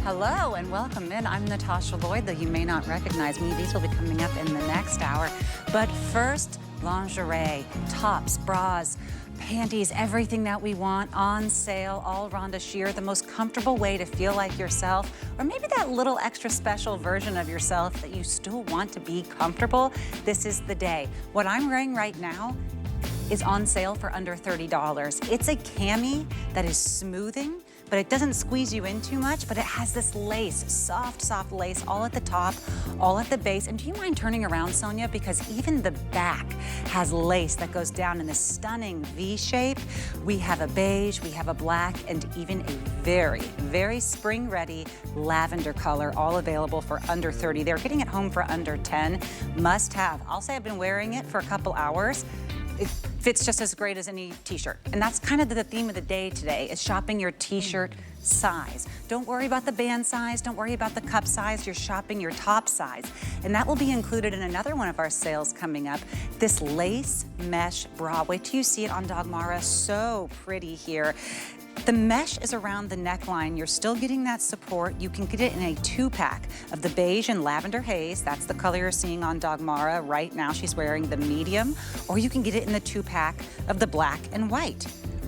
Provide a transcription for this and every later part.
Hello and welcome in. I'm Natasha Lloyd, though you may not recognize me. These will be coming up in the next hour. But first, lingerie, tops, bras, panties, everything that we want on sale, all Rhonda Shear, the most comfortable way to feel like yourself, or maybe that little extra special version of yourself that you still want to be comfortable. This is the day. What I'm wearing right now is on sale for under $30. It's a cami that is smoothing, but it doesn't squeeze you in too much, but it has this lace, soft, soft lace, all at the top, all at the base. And do you mind turning around, Sonia? Because even the back has lace that goes down in this stunning V shape. We have a beige, we have a black, and even a very, very spring-ready lavender color, all available for under 30. They're getting it home for under 10. Must have. I'll say I've been wearing it for a couple hours. It fits just as great as any t-shirt. And that's kind of the theme of the day today, is shopping your t-shirt size. Don't worry about the band size, don't worry about the cup size, you're shopping your top size. And that will be included in another one of our sales coming up, this lace mesh bra. Wait till you see it on Dagmara, so pretty here. The mesh is around the neckline. You're still getting that support. You can get it in a 2-pack of the beige and lavender haze. That's the color you're seeing on Dagmara right now. She's wearing the medium. Or you can get it in the 2-pack of the black and white.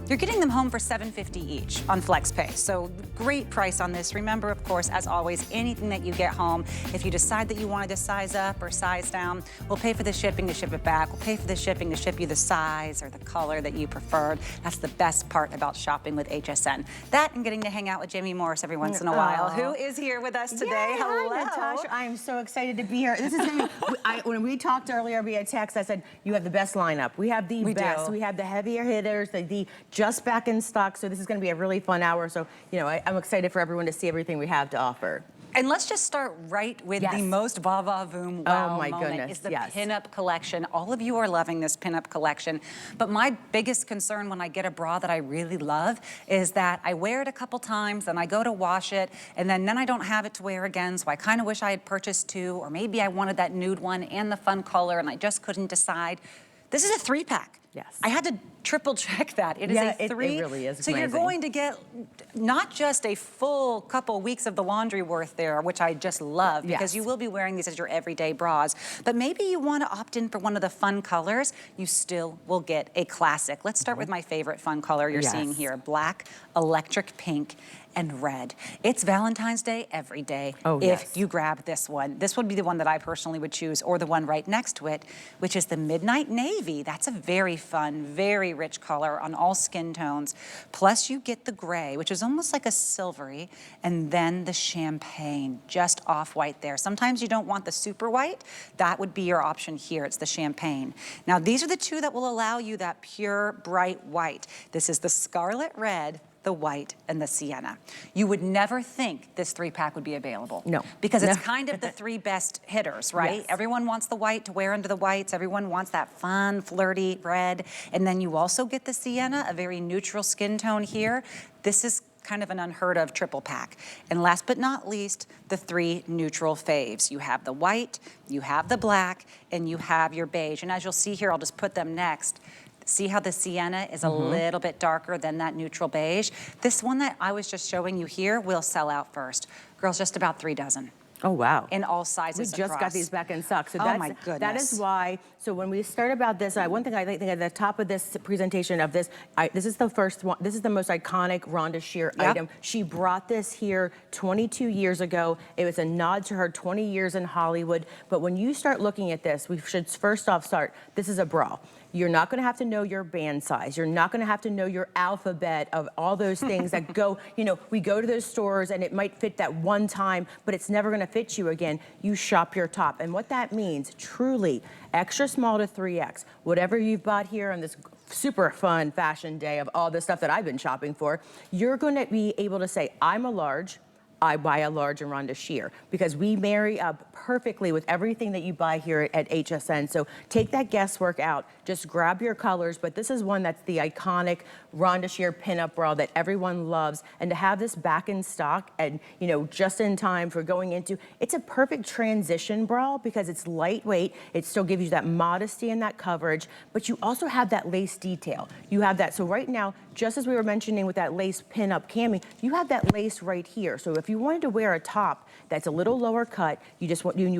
You're getting them home for $7.50 each on FlexPay. So great price on this. Remember, of course, as always, anything that you get home, if you decide that you wanted to size up or size down, we'll pay for the shipping to ship it back. We'll pay for the shipping to ship you the size or the color that you preferred. That's the best part about shopping with HSN. That and getting to hang out with Jamie Morris every once in a while, who is here with us today. Yay, hello. Hi, Natasha. I am so excited to be here. This is gonna be, when we talked earlier via text, I said, you have the best lineup. We have the best. We have the heavier hitters, the just back in stock. So this is going to be a really fun hour. So, you know, I'm excited for everyone to see everything we have to offer. And let's just start right with the most va-va-voom wow moment is the pinup collection. All of you are loving this pinup collection. But my biggest concern when I get a bra that I really love is that I wear it a couple times and I go to wash it and then I don't have it to wear again. So I kind of wish I had purchased 2, or maybe I wanted that nude one and the fun color and I just couldn't decide. This is a 3-pack. Yes. I had to triple check that. It is a 3. It really is so amazing. You're going to get not just a full couple weeks of the laundry worth there, which I just love, because you will be wearing these as your everyday bras. But maybe you want to opt in for one of the fun colors, you still will get a classic. Let's start with my favorite fun color you're seeing here, black, electric pink, and red. It's Valentine's Day every day if you grab this one. This would be the one that I personally would choose, or the one right next to it, which is the Midnight Navy. That's a very fun, very rich color on all skin tones. Plus you get the gray, which is almost like a silvery, and then the champagne, just off-white there. Sometimes you don't want the super white. That would be your option here. It's the champagne. Now these are the 2 that will allow you that pure, bright white. This is the scarlet red, the white, and the sienna. You would never think this 3-pack would be available. No. Because it's kind of the 3 best hitters, right? Yes. Everyone wants the white to wear under the whites. Everyone wants that fun, flirty red. And then you also get the sienna, a very neutral skin tone here. This is kind of an unheard of triple pack. And last but not least, the 3 neutral faves. You have the white, you have the black, and you have your beige. And as you'll see here, I'll just put them next. See how the sienna is a little bit darker than that neutral beige? This one that I was just showing you here will sell out first. Girls, just about 3 dozen. Oh, wow. In all sizes We just got these back in stock. So that's, my goodness. That is why, so when we start about this, one thing I think at the top of this presentation of this, this is the first one, this is the most iconic Rhonda Shear item. She brought this here 22 years ago. It was a nod to her 20 years in Hollywood. But when you start looking at this, we should first off start, this is a bra. You're not going to have to know your band size. You're not going to have to know your alphabet of all those things that go, you know, we go to those stores and it might fit that one time, but it's never going to fit you again. You shop your top. And what that means, truly, extra small to 3X, whatever you've bought here on this super fun fashion day of all the stuff that I've been shopping for, you're going to be able to say, I'm a large, I buy a large in Rhonda Shear, because we marry up perfectly with everything that you buy here at HSN. So take that guesswork out, just grab your colors, but this is one that's the iconic Rhonda Shear pinup bra that everyone loves. And to have this back in stock and, you know, just in time for going into, it's a perfect transition bra because it's lightweight. It still gives you that modesty and that coverage, but you also have that lace detail. You have that, so right now, just as we were mentioning with that lace pin-up cami, you have that lace right here. So if you wanted to wear a top that's a little lower cut, you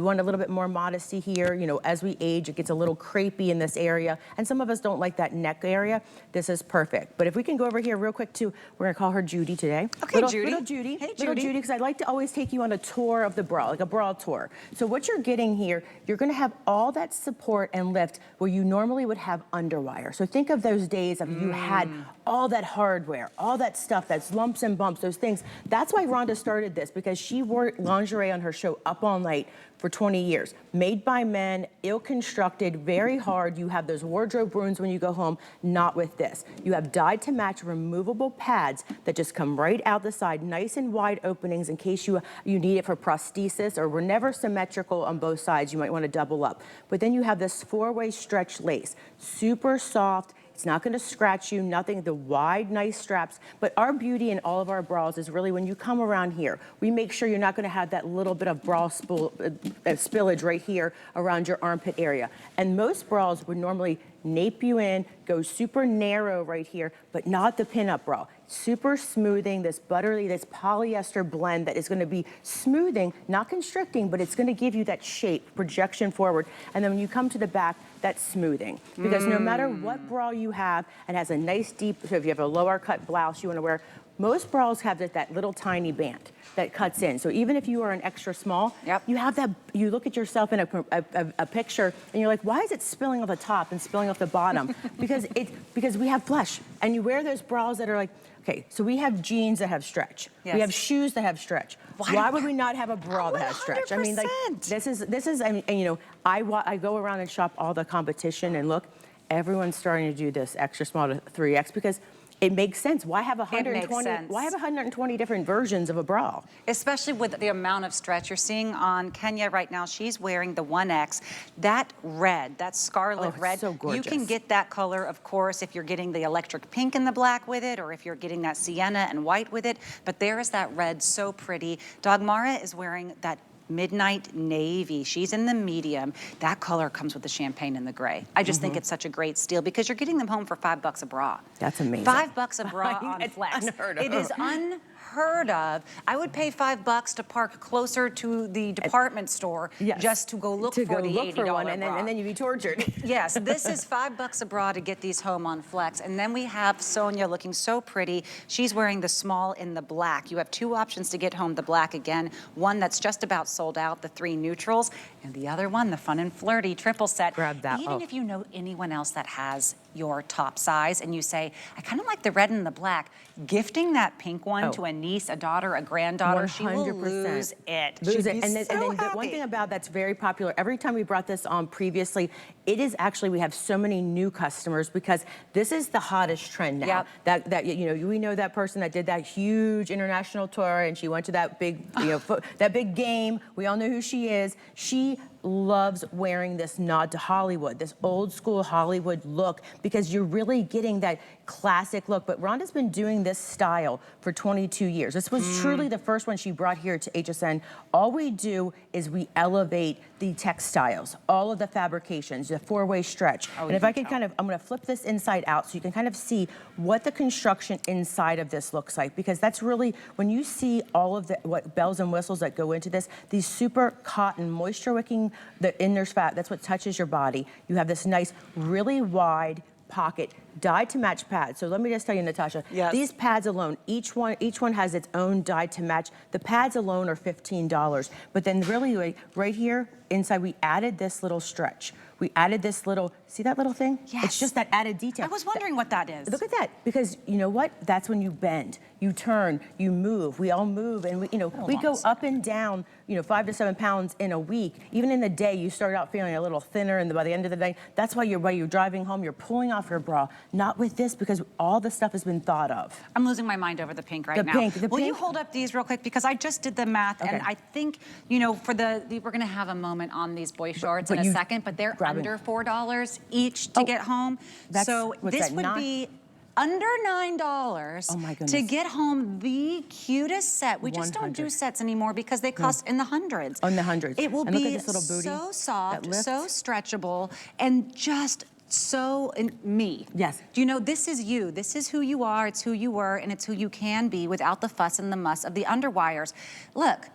want a little bit more modesty here. You know, as we age, it gets a little crepey in this area, and some of us don't like that neck area. This is perfect. But if we can go over here real quick too, we're gonna call her Judy today. Okay, Judy. Little Judy. Hey, Little Judy, because I'd like to always take you on a tour of the bra, like a bra tour. So what you're getting here, you're gonna have all that support and lift where you normally would have underwire. So think of those days of you had all that hardware, all that stuff, that's lumps and bumps, those things. That's why Rhonda started this, because she wore lingerie on her show Up All Night for 20 years. Made by men, ill-constructed, very hard. You have those wardrobe ruins when you go home, not with this. You have dyed to match removable pads that just come right out the side, nice and wide openings in case you need it for prosthesis, or we're never symmetrical on both sides. You might want to double up. But then you have this four-way stretch lace, super soft. It's not going to scratch you, nothing, the wide, nice straps. But our beauty in all of our bras is really when you come around here, we make sure you're not going to have that little bit of bra spillage right here around your armpit area. And most bras would normally nape you in, go super narrow right here, but not the pinup bra. Super smoothing, this buttery, this polyester blend that is going to be smoothing, not constricting, but it's going to give you that shape, projection forward. And then when you come to the back, that's smoothing. Because no matter what bra you have, and has a nice deep, so if you have a lower cut blouse you want to wear, most bras have that little tiny band that cuts in. So even if you are an extra small, you have that, you look at yourself in a picture and you're like, why is it spilling off the top and spilling off the bottom? because we have flesh. And you wear those bras that are like, okay, so we have jeans that have stretch. Yes. We have shoes that have stretch. Why would we not have a bra that has stretch? I mean, like, this is, and you know, I go around and shop all the competition and look, everyone's starting to do this extra small to 3X because it makes sense. Why have 120? Why have 120 different versions of a bra? Especially with the amount of stretch you're seeing on Kenya right now. She's wearing the 1X. That red, that scarlet red, so gorgeous. You can get that color, of course, if you're getting the electric pink and the black with it, or if you're getting that sienna and white with it. But there is that red, so pretty. Dagmara is wearing that midnight navy. She's in the medium. That color comes with the champagne and the gray. I just think it's such a great steal because you're getting them home for $5 a bra. That's amazing. $5 a bra on Flex. Unheard of. It is unheard of. I would pay $5 to park closer to the department store just to go look for the $80 one, bra. and then you'd be tortured. Yes, this is $5 a bra to get these home on Flex. And then we have Sonia looking so pretty. She's wearing the small in the black. You have two options to get home the black again. One that's just about sold out, the 3 neutrals, and the other one, the fun and flirty triple set. Grab that. Even if you know anyone else that has your top size and you say, I kind of like the red and the black, gifting that pink one to a niece, a daughter, a granddaughter, 100%. she will lose it. Lose it. And then the one thing about that's very popular, every time we brought this on previously, it is actually, we have so many new customers because this is the hottest trend now. That you know, we know that person that did that huge international tour and she went to that big, you know, that big game. We all know who she is. She loves wearing this nod to Hollywood, this old school Hollywood look, because you're really getting that classic look. But Rhonda's been doing this style for 22 years. This was truly the first one she brought here to HSN. All we do is we elevate the textiles, all of the fabrications, the 4-way stretch. And if I can kind of, I'm gonna flip this inside out so you can kind of see what the construction inside of this looks like, because that's really, when you see all of the what bells and whistles that go into this, these super cotton, moisture wicking, the inner fat, that's what touches your body. You have this nice, really wide pocket, dyed to match pads. So let me just tell you, Natasha, these pads alone, each one has its own dyed to match. The pads alone are $15. But then really right here inside, we added this little stretch. We added this little, see that little thing? Yes. It's just that added detail. I was wondering what that is. Look at that, because you know what? That's when you bend, you turn, you move. We all move, and we go up and down, 5 to 7 pounds in a week. Even in the day, you start out feeling a little thinner, and by the end of the day, that's why while you're driving home, you're pulling off your bra. Not with this, because all the stuff has been thought of. I'm losing my mind over the pink right now. Will you hold up these real quick? Because I just did the math, and I think, for we're gonna have a moment on these boy shorts in a second, but they're under $4 each to get home. So this would be under $9 to get home the cutest set. We just don't do sets anymore because they cost in the hundreds. In the hundreds. It will and be look at this little booty so soft, so stretchable, and just so me. Yes. Do you know, this is you. This is who you are, it's who you were, and it's who you can be without the fuss and the muss of the underwires. Look,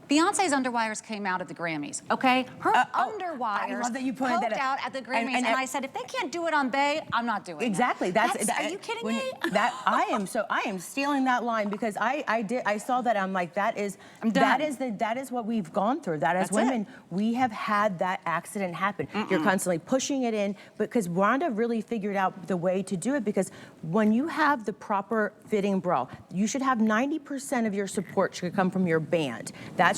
Beyonce's underwires came out at the Grammys, okay? Her underwires I love that you pointed that out at the Grammys, and I said, if they can't do it on Bay, I'm not doing exactly. it. Exactly. Are you kidding me? I am stealing that line because I saw that. I'm like, that is what we've gone through. That as women, we have had that accident happen. You're constantly pushing it in, because Rhonda really figured out the way to do it, because when you have the proper fitting bra, you should have 90% of your support should come from your band. That's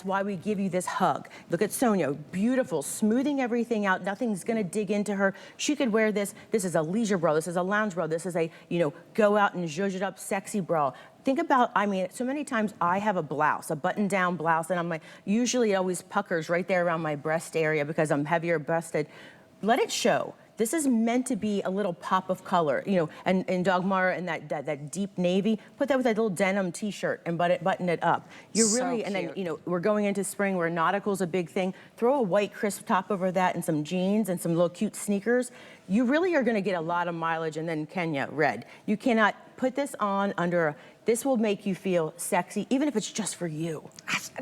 why we give you this hug. Look at Sonia, beautiful, smoothing everything out. Nothing's gonna dig into her. She could wear this. This is a leisure bra. This is a lounge bra. This is a, go out and zhuzh it up sexy bra. Think about, so many times I have a blouse, a button-down blouse, and I'm like, usually it always puckers right there around my breast area because I'm heavier breasted. Let it show. This is meant to be a little pop of color, and in Dagmar and that deep navy, put that with a little denim t-shirt and button it up. You're really, and then, we're going into spring where nautical's a big thing. Throw a white crisp top over that and some jeans and some little cute sneakers. You really are gonna get a lot of mileage. And then Kenya, red. You cannot put this on this will make you feel sexy, even if it's just for you.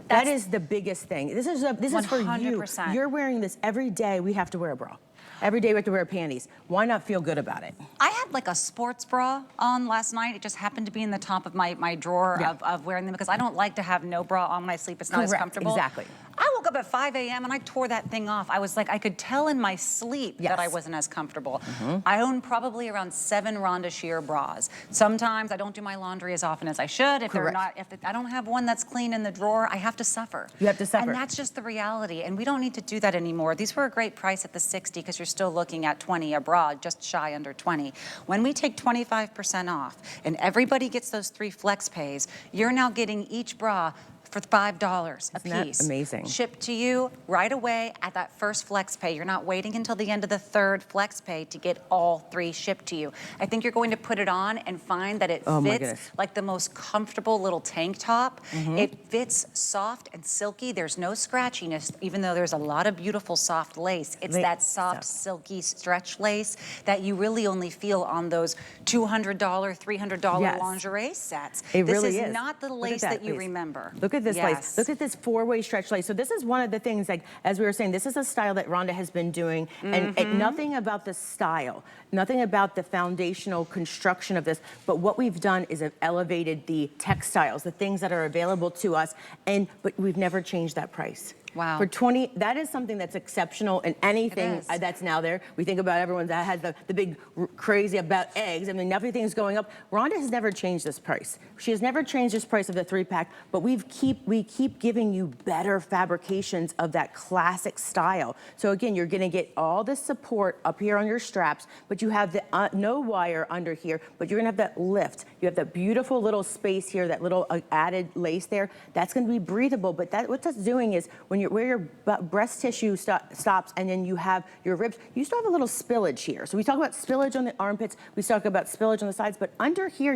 That is the biggest thing. This is for you. You're wearing this every day. We have to wear a bra. Every day we have to wear panties. Why not feel good about it? I had like a sports bra on last night. It just happened to be in the top of my drawer of wearing them, because I don't like to have no bra on when I sleep. It's not as comfortable. Exactly. I woke up at 5 a.m. and I tore that thing off. I was like, I could tell in my sleep that I wasn't as comfortable. I own probably around 7 Rhonda Shear bras. Sometimes I don't do my laundry as often as I should. If I don't have one that's clean in the drawer, I have to suffer. You have to suffer. And that's just the reality. And we don't need to do that anymore. These were a great price at the 60, because you're still looking at 20 a bra, just shy under 20. When we take 25% off and everybody gets those 3 flex pays, you're now getting each bra for $5 a piece. Isn't that amazing? Shipped to you right away at that first flex pay. You're not waiting until the end of the 3rd flex pay to get all 3 shipped to you. I think you're going to put it on and find that it fits like the most comfortable little tank top. It fits soft and silky. There's no scratchiness, even though there's a lot of beautiful soft lace. It's that soft, silky stretch lace that you really only feel on those $200, $300 lingerie sets. It really is. This is not the lace that you remember. Look at this lace. Look at this 4-way stretch lace. So this is one of the things, like, as we were saying, this is a style that Rhonda has been doing, and nothing about the style, nothing about the foundational construction of this, but what we've done is have elevated the textiles, the things that are available to us, but we've never changed that price. Wow. For 20, that is something that's exceptional in anything that's now there. We think about everyone that has the big crazy about eggs. I mean, everything's going up. Rhonda has never changed this price. She has never changed this price of the 3-pack, but we keep giving you better fabrications of that classic style. So again, you're gonna get all the support up here on your straps, but you have the no wire under here, but you're gonna have that lift. You have that beautiful little space here, that little added lace there. That's gonna be breathable, but what that's doing is where your breast tissue stops and then you have your ribs, you still have a little spillage here. So we talk about spillage on the armpits, we talk about spillage on the sides, but under here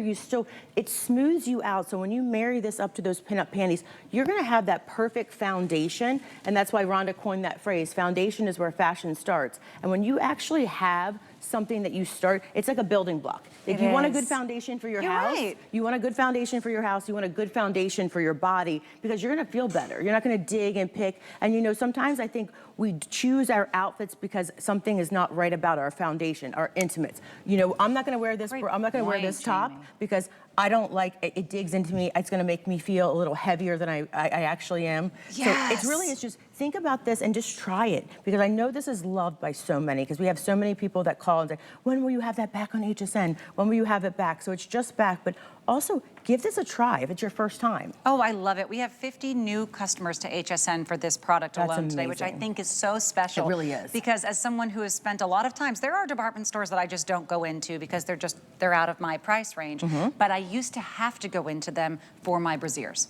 it smooths you out. So when you marry this up to those pinup panties, you're gonna have that perfect foundation, and that's why Rhonda coined that phrase, foundation is where fashion starts. And when you actually have something that you start, it's like a building block. If you want a good foundation for your house, you want a good foundation for your house, you want a good foundation for your body, because you're gonna feel better. You're not gonna dig and pick. And sometimes I think we choose our outfits because something is not right about our foundation, our intimates. I'm not gonna wear this, I'm not gonna wear this top because I don't like it. It digs into me. It's gonna make me feel a little heavier than I actually am. Yes. So it's just think about this and just try it, because I know this is loved by so many, because we have so many people that call and say, when will you have that back on HSN? When will you have it back? So it's just back, but also give this a try if it's your first time. Oh, I love it. We have 50 new customers to HSN for this product alone today, which I think is so special. It really is. Because as someone who has spent a lot of times, there are department stores that I just don't go into because they're out of my price range. But I used to have to go into them for my brasiers,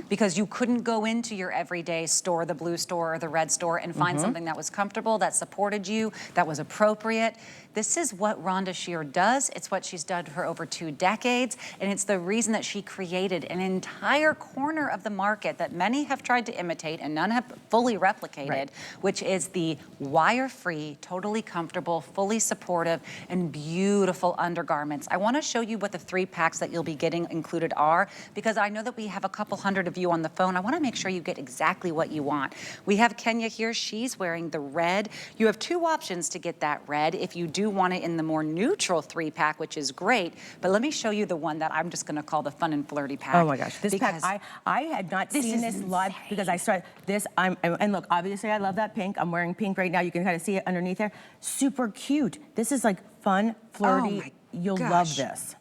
because you couldn't go into your everyday store, the blue store or the red store, and find something that was comfortable, that supported you, that was appropriate. This is what Rhonda Shear does. It's what she's done for over 2 decades, and it's the reason that she created an entire corner of the market that many have tried to imitate and none have fully replicated, which is the wire-free, totally comfortable, fully supportive, and beautiful undergarments. I want to show you what the 3 packs that you'll be getting included are, because I know that we have a couple hundred of you on the phone. I want to make sure you get exactly what you want. We have Kenya here. She's wearing the red. You have 2 options to get that red if you do want it in the more neutral 3-pack, which is great. But let me show you the one that I'm just going to call the fun and flirty pack. Oh my gosh, this pack, I had not seen this live because I started this. And look, obviously I love that pink. I'm wearing pink right now. You can kind of see it underneath there. Super cute. This is like fun, flirty. Oh You'll love this.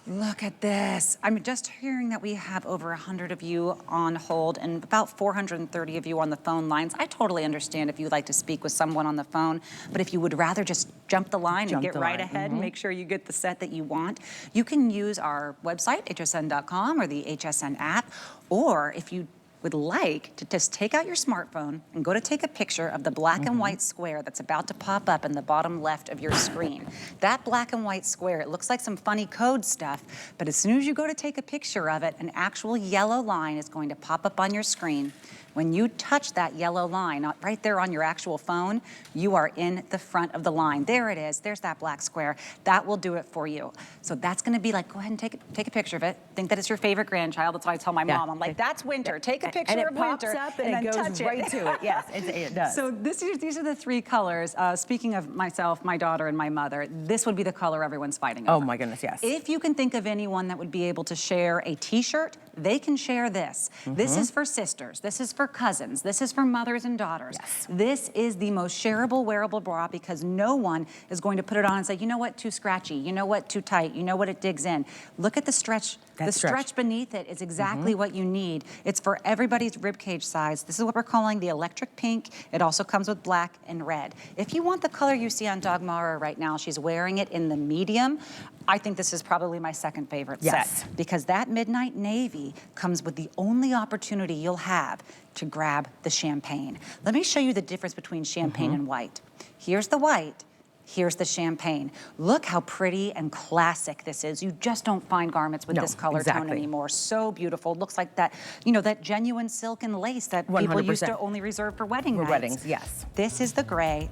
Look at this. I'm just hearing that we have over 100 of you on hold and about 430 of you on the phone lines. I totally understand if you'd like to speak with someone on the phone, but if you would rather just jump the line and get right ahead and make sure you get the set that you want, you can use our website, hsn.com, or the HSN app, or if you would like to just take out your smartphone and go to take a picture of the black and white square that's about to pop up in the bottom left of your screen. That black and white square, it looks like some funny code stuff, but as soon as you go to take a picture of it, an actual yellow line is going to pop up on your screen. When you touch that yellow line right there on your actual phone, you are in the front of the line. There it is. There's that black square. That will do it for you. So that's going to be like, go ahead and take a picture of it. Think that it's your favorite grandchild. That's what I tell my mom. I'm like, that's winter. Take a picture of winter. And it pops up and it goes right to it. Yes, it does. So these are the 3 colors. Speaking of myself, my daughter, and my mother, this would be the color everyone's fighting over. Oh my goodness, yes. If you can think of anyone that would be able to share a t-shirt, they can share this. This is for sisters. This is for cousins. This is for mothers and daughters. Yes. This is the most shareable, wearable bra because no one is going to put it on and say, you know what, too scratchy. You know what, too tight. You know what, it digs in. Look at the stretch. The stretch beneath it is exactly what you need. It's for everybody's ribcage size. This is what we're calling the electric pink. It also comes with black and red. If you want the color you see on Dagmara right now, she's wearing it in the medium. I think this is probably my second favorite set because that midnight navy comes with the only opportunity you'll have to grab the champagne. Let me show you the difference between champagne and white. Here's the white. Here's the champagne. Look how pretty and classic this is. You just don't find garments with this color tone anymore. So beautiful. Looks like that, you know, that genuine silk and lace that 100%. People used to only reserve for wedding nights. Weddings, yes. This is the gray.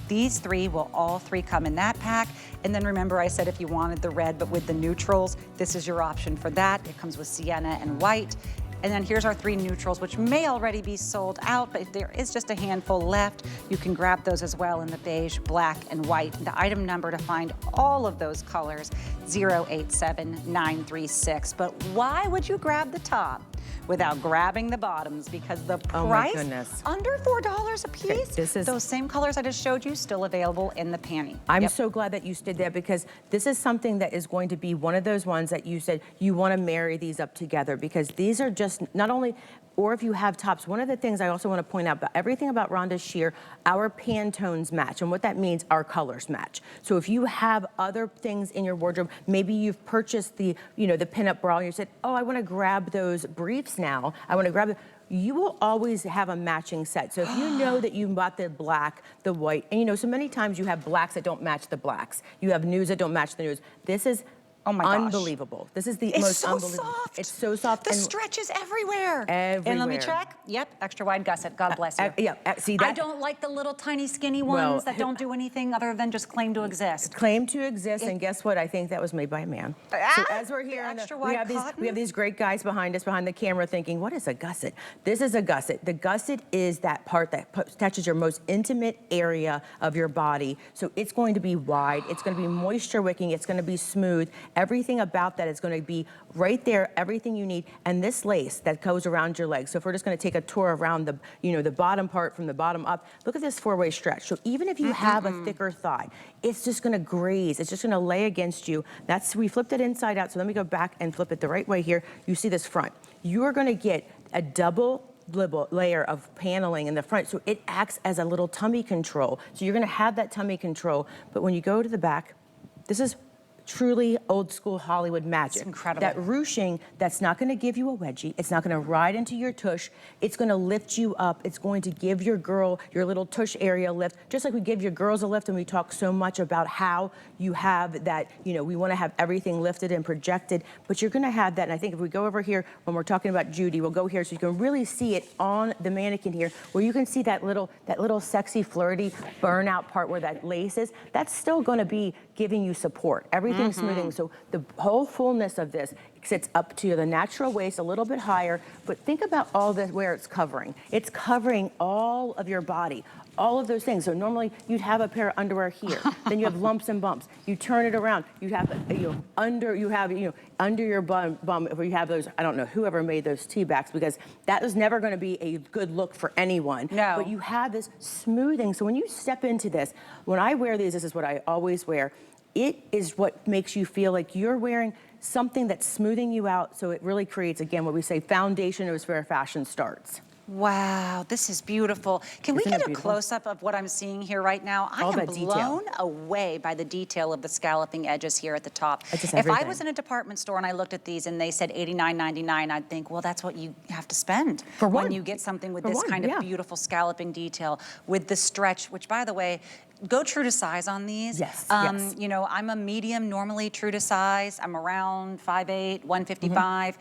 These 3 will all 3 come in that pack. And then remember I said if you wanted the red but with the neutrals, this is your option for that. It comes with sienna and white. And then here's our 3 neutrals, which may already be sold out, but if there is just a handful left, you can grab those as well in the beige, black, and white. The item number to find all of those colors, 087936. But why would you grab the top without grabbing the bottoms? Because the price, under $4 a piece, those same colors I just showed you, still available in the panty. I'm so glad that you did that because this is something that is going to be one of those ones that you said you want to marry these up together because these are just not only, or if you have tops, one of the things I also want to point out about everything about Rhonda's Shear, our Pantones match. And what that means, our colors match. So if you have other things in your wardrobe, maybe you've purchased the, you know, the pinup bra and you said, oh, I want to grab those briefs now. I want to grab them. You will always have a matching set. So if you know that you bought the black, the white, and you know, so many times you have blacks that don't match the blacks. You have nudes that don't match the nudes. This is unbelievable. This is the most unbelievable. Soft. It's so soft. The stretch is everywhere. Everywhere. And let me check. Yep, extra wide gusset. God bless you. See that? I don't like the little tiny skinny ones that don't do anything other than just claim to exist. Claim to exist, and guess what? I think that was made by a man. So as we're here, we have these great guys behind us, behind the camera, thinking, what is a gusset? This is a gusset. The gusset is that part that touches your most intimate area of your body. So it's going to be wide. It's going to be moisture wicking. It's going to be smooth. Everything about that is going to be right there, everything you need. And this lace that goes around your legs. So if we're just going to take a tour around the, you know, the bottom part from the bottom up, look at this 4-way stretch. So even if you have a thicker thigh, it's just going to graze. It's just going to lay against you. We flipped it inside out. So let me go back and flip it the right way here. You see this front. You are going to get a double layer of paneling in the front, so it acts as a little tummy control. So you're going to have that tummy control, but when you go to the back, this is truly old school Hollywood magic. It's incredible. That ruching, that's not gonna give you a wedgie. It's not gonna ride into your tush. It's gonna lift you up. It's going to give your girl, your little tush area lift, just like we give your girls a lift, and we talk so much about how you have that, you know, we wanna have everything lifted and projected, but you're gonna have that, and I think if we go over here, when we're talking about Judy, we'll go here so you can really see it on the mannequin here, where you can see that little sexy, flirty burnout part where that lace is. That's still gonna be giving you support. Everything's smoothing, so the whole fullness of this sits up to the natural waist, a little bit higher, but think about all this where it's covering. It's covering all of your body, all of those things. So normally you'd have a pair of underwear here, then you have lumps and bumps. You turn it around, you'd have, under your bum where you have those, I don't know whoever made those tea backs, because that was never gonna be a good look for anyone. No. But you have this smoothing. So when you step into this, when I wear these, this is what I always wear. It is what makes you feel like you're wearing something that's smoothing you out, so it really creates, again, what we say, foundation is where fashion starts. Wow, this is beautiful. Can we get a close-up of what I'm seeing here right now? I am blown away by the detail of the scalloping edges here at the top. If I was in a department store and I looked at these and they said $89.99, I'd think, well, that's what you have to spend for one. When you get something with this kind of beautiful scalloping detail, with the stretch, which, by the way, go true to size on these. Yes, You know, I'm a medium, normally true to size. I'm around 5'8", 155.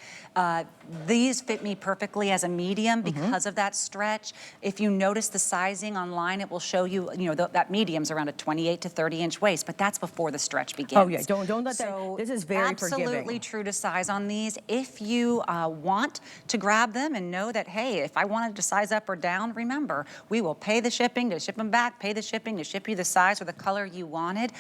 These fit me perfectly as a medium because of that stretch. If you notice the sizing online, it will show you, that medium's around a 28 to 30 inch waist, but that's before the stretch begins. Oh yeah, don't let that, this is very forgiving. Absolutely true to size on these. If you want to grab them and know that, hey, if I wanted to size up or down, remember, we will pay the shipping to ship them back, pay the shipping to ship you the size or the color you wanted.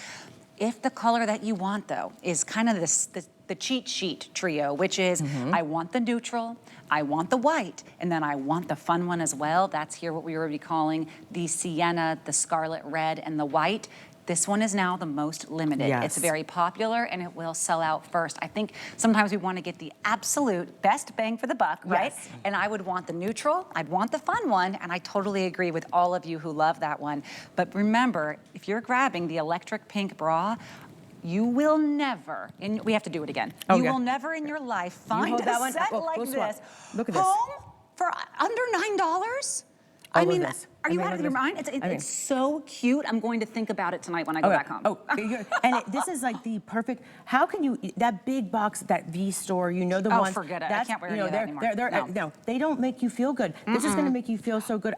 If the color that you want, though, is kind of the cheat sheet trio, which is I want the neutral, I want the white, and then I want the fun one as well. That's here what we were calling the sienna, the scarlet red, and the white. This one is now the most limited. Yes. It's very popular and it will sell out first. I think sometimes we want to get the absolute best bang for the buck, right? Yes. And I would want the neutral, I'd want the fun one, and I totally agree with all of you who love that one. But remember, if you're grabbing the electric pink bra, you will never, and we have to do it again, you will never in your life find a set like this. Look at this. Home for under $9? I mean, are you out of your mind? It's so cute. I'm going to think about it tonight when I go back home. And this is like the perfect, how can you, that big box, that V store, the ones. Oh, forget it. I can't wear any of that anymore. No, they don't make you feel good. This is gonna make you feel so good.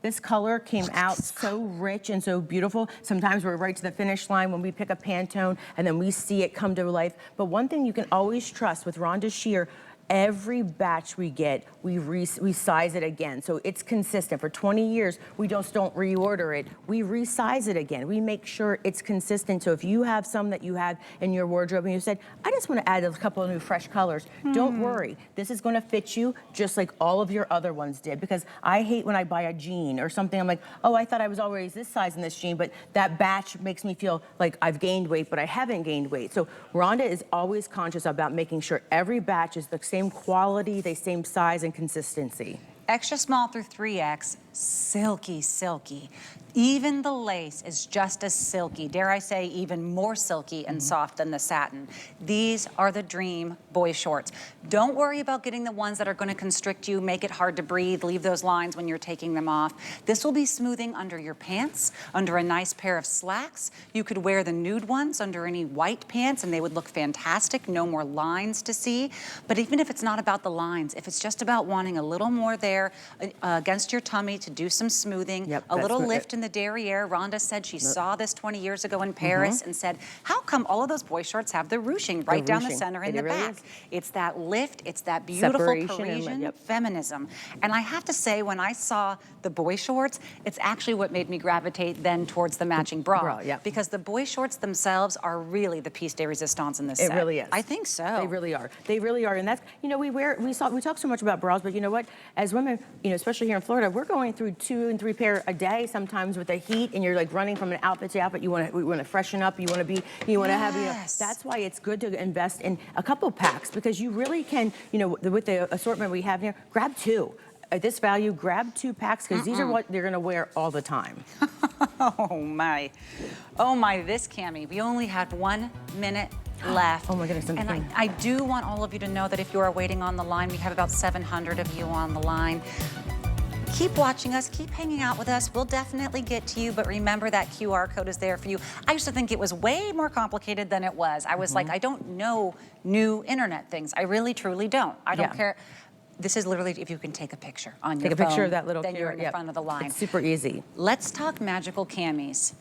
This color came out so rich and so beautiful. Sometimes we're right to the finish line when we pick a Pantone and then we see it come to life. But one thing you can always trust with Rhonda Shear, every batch we get, we size it again. So it's consistent. For 20 years, we just don't reorder it. We resize it again. We make sure it's consistent. So if you have some that you have in your wardrobe and you said, I just want to add a couple of new fresh colors, don't worry. This is going to fit you just like all of your other ones did. Because I hate when I buy a jean or something, I'm like, oh, I thought I was always this size in this jean, but that batch makes me feel like I've gained weight, but I haven't gained weight. So Rhonda is always conscious about making sure every batch is the same quality, the same size and consistency. Extra small through 3X, silky, silky. Even the lace is just as silky, dare I say even more silky and soft than the satin. These are the dream boy shorts. Don't worry about getting the ones that are going to constrict you, make it hard to breathe, leave those lines when you're taking them off. This will be smoothing under your pants, under a nice pair of slacks. You could wear the nude ones under any white pants and they would look fantastic, no more lines to see. But even if it's not about the lines, if it's just about wanting a little more there against your tummy to do some smoothing, a little lift in the derriere. Rhonda said she saw this 20 years ago in Paris and said, how come all of those boy shorts have the ruching right down the center in the back? It's that lift, it's that beautiful Parisian feminism. And I have to say, when I saw the boy shorts, it's actually what made me gravitate then towards the matching bra. Because the boy shorts themselves are really the piece de resistance in this set. It really is. I think so. They really are. They really are. And that's, we talk so much about bras, but you know what? As women, especially here in Florida, we're going through 2 and 3 pair a day sometimes with the heat, and you're like running from an outfit to outfit. We want to freshen up. You want to have, that's why it's good to invest in a couple packs, because you really can, with the assortment we have here, grab 2. at this value, grab 2 packs because these are what you're gonna wear all the time. Oh my. Oh my, this cami. We only have 1 minute left. Oh my goodness. And I do want all of you to know that if you are waiting on the line, we have about 700 of you on the line. Keep watching us, keep hanging out with us. We'll definitely get to you, but remember that QR code is there for you. I used to think it was way more complicated than it was. I was like, I don't know new internet things. I really, truly don't. I don't care. This is literally if you can take a picture on your phone. Take a picture of that little then you're in the front of the line. It's super easy. Let's talk magical camis.